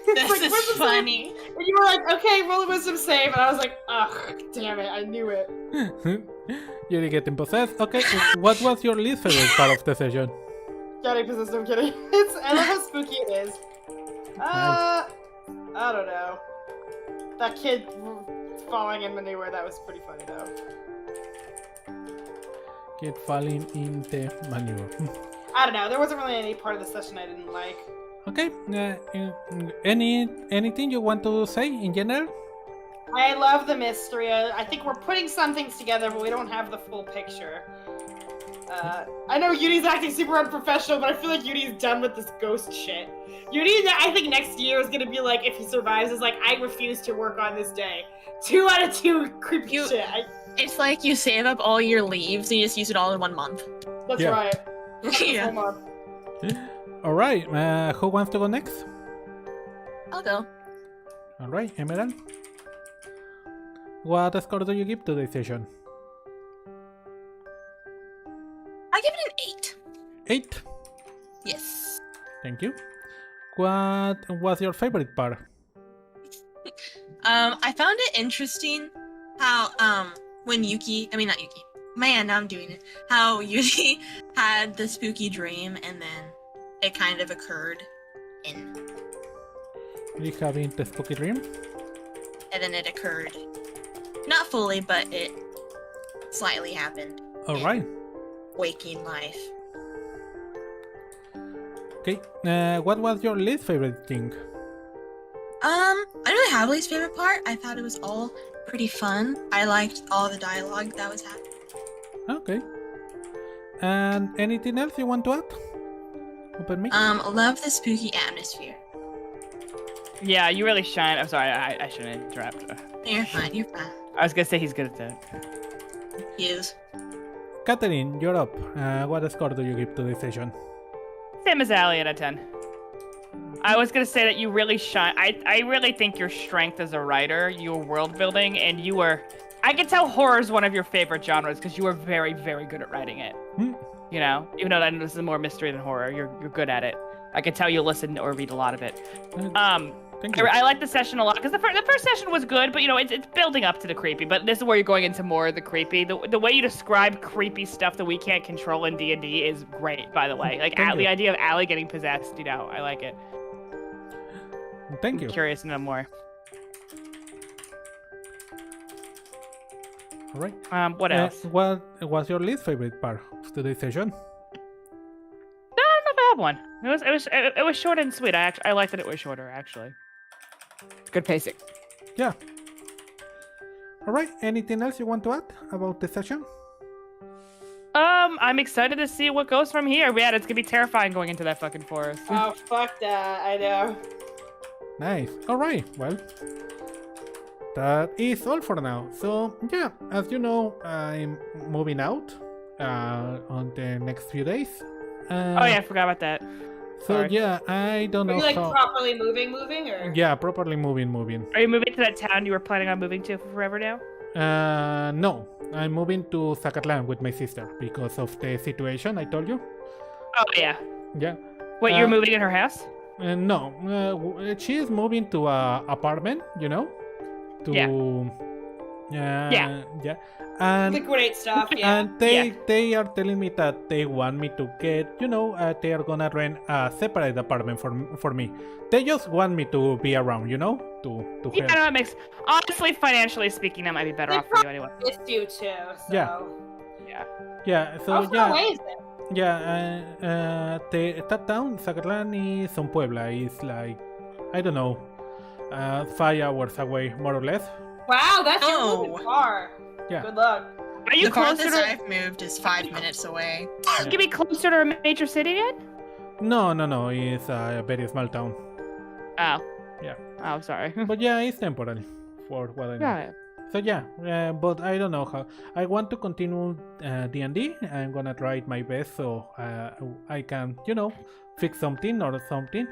This Like, is wisdom funny. save. And you were like, okay, roll a wisdom save. And I was like, ugh, damn it, I knew it. You're getting possessed? Okay, what was your least favorite part of the session? Getting possessed, I'm kidding. I love how spooky it is. I don't know. That kid falling in manure, that was pretty funny, though. Get falling in the manure. I don't know, there wasn't really any part of the session I didn't like. Okay, anything you want to say in general? I love the mystery. I think we're putting some things together, but we don't have the full picture. I know Yudi's acting super unprofessional, but I feel like Yudi's done with this ghost shit. Yudi, I think next year is gonna be like, if he survives, is like, I refuse to work on this day. 2 out of 2 creepy shit. It's like you save up all your leaves and you just use it all in 1 month. That's Yeah. right. Yeah. Alright, who wants to go next? I'll go. Alright, Emerald. What score do you give to the session? I give it an 8. 8. Yes. Thank you. What was your favorite part? I found it interesting how when not Yuki. Man, now I'm doing it. How Yuki had the spooky dream and then it kind of occurred in. You having the spooky dream? And then it occurred. Not fully, but it slightly happened. Alright. Waking life. Okay. What was your least favorite thing? I don't really have a least favorite part. I thought it was all pretty fun. I liked all the dialogue that was happening. Okay. And anything else you want to add? Open me. Love the spooky atmosphere. Yeah, you really shine. I'm sorry, I shouldn't interrupt. You're fine, you're fine. I was gonna say he's good at that. Yes. Catherine, you're up. What score do you give to this session? Same as Allie at a 10. I was gonna say that you really shine. I really think your strength as a writer, your world building, and you were. I can tell horror is one of your favorite genres because you are very, very good at writing it. You know, even though I know this is more mystery than horror, you're good at it. I can tell you listen or read a lot of it. Thank you. I like the session a lot because the first session was good, but you know it's building up to the creepy. But this is where you're going into more of the creepy. The way you describe creepy stuff that we can't control in D&D is great, by the way. Like the idea of Allie getting possessed, you know, I like it. Thank you. I'm curious to know more. All right. What else? What was your least favorite part of today's session? Not a bad one. It was short and sweet. I liked that it was shorter actually. Good pacing. Yeah. All right. Anything else you want to add about the session? I'm excited to see what goes from here. Yeah, it's gonna be terrifying going into that fucking forest. Oh, fuck that. I know. Nice. All right. Well, that is all for now. So yeah, as you know, I'm moving out on the next few days. Oh yeah, I forgot about that. So Sorry. yeah, I don't know Are you like how. properly moving, or? Yeah, properly moving. Are you moving to that town you were planning on moving to forever now? No, I'm moving to Zacatlán with my sister because of the situation I told you. Oh yeah. Yeah. Wait, you're moving in her house? No, she is moving to a apartment, you know. Yeah. And Liquidate stuff, yeah. And they are telling me that they want me to get, you know, they are gonna rent a separate apartment for me. They just want me to be around, you know, to Yeah, help. no, it makes honestly, financially speaking, that might be better off for you anyway. It's you too, so. Yeah. Yeah. So How far away is it? Yeah. That town, Zacatlán, is on Puebla. It's like, I don't know, 5 hours away, more or less. Wow, that's moving far. Yeah. Good luck. Are you The closer farthest to? I've moved is 5 minutes away. Can you be closer to a major city yet? No. It's a very small town. Oh. Yeah. Oh, sorry. But yeah, it's temporary for what I know. Got it. So yeah, but I don't know how. I want to continue D&D. I'm gonna try my best so I can, you know, fix something or something.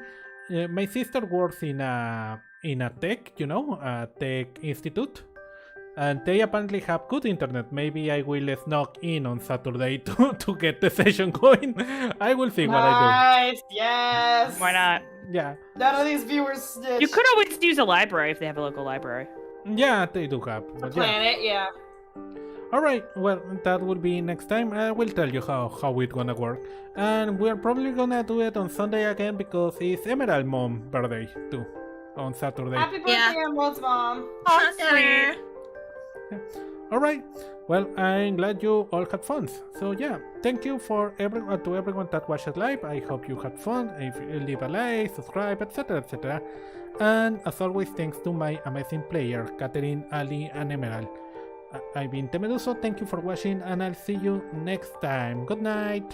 My sister works in a tech, you know, a tech institute, and they apparently have good internet. Maybe I will sneak in on Saturday to get the session going. I will see what I Nice, yes. Why not? do. Yeah, None of these viewers snitch. You could always use a library if they have a local library. yeah, they do have. The But yeah. planet, yeah. All right, well, that will be next time. I will tell you how it's gonna work, and we're probably gonna do it on Sunday again because it's Emerald Mom birthday too, on Saturday. Happy birthday, Yeah. Emerald's mom. Oh, sweet. All right, well, I'm glad you all had fun. So yeah, thank you for to everyone that watched live. I hope you had fun. If you leave a like, subscribe, etc., etc. And as always, thanks to my amazing player, Catherine, Ali, and Emerald. I've been TheMeduso. Thank you for watching, and I'll see you next time. Good night.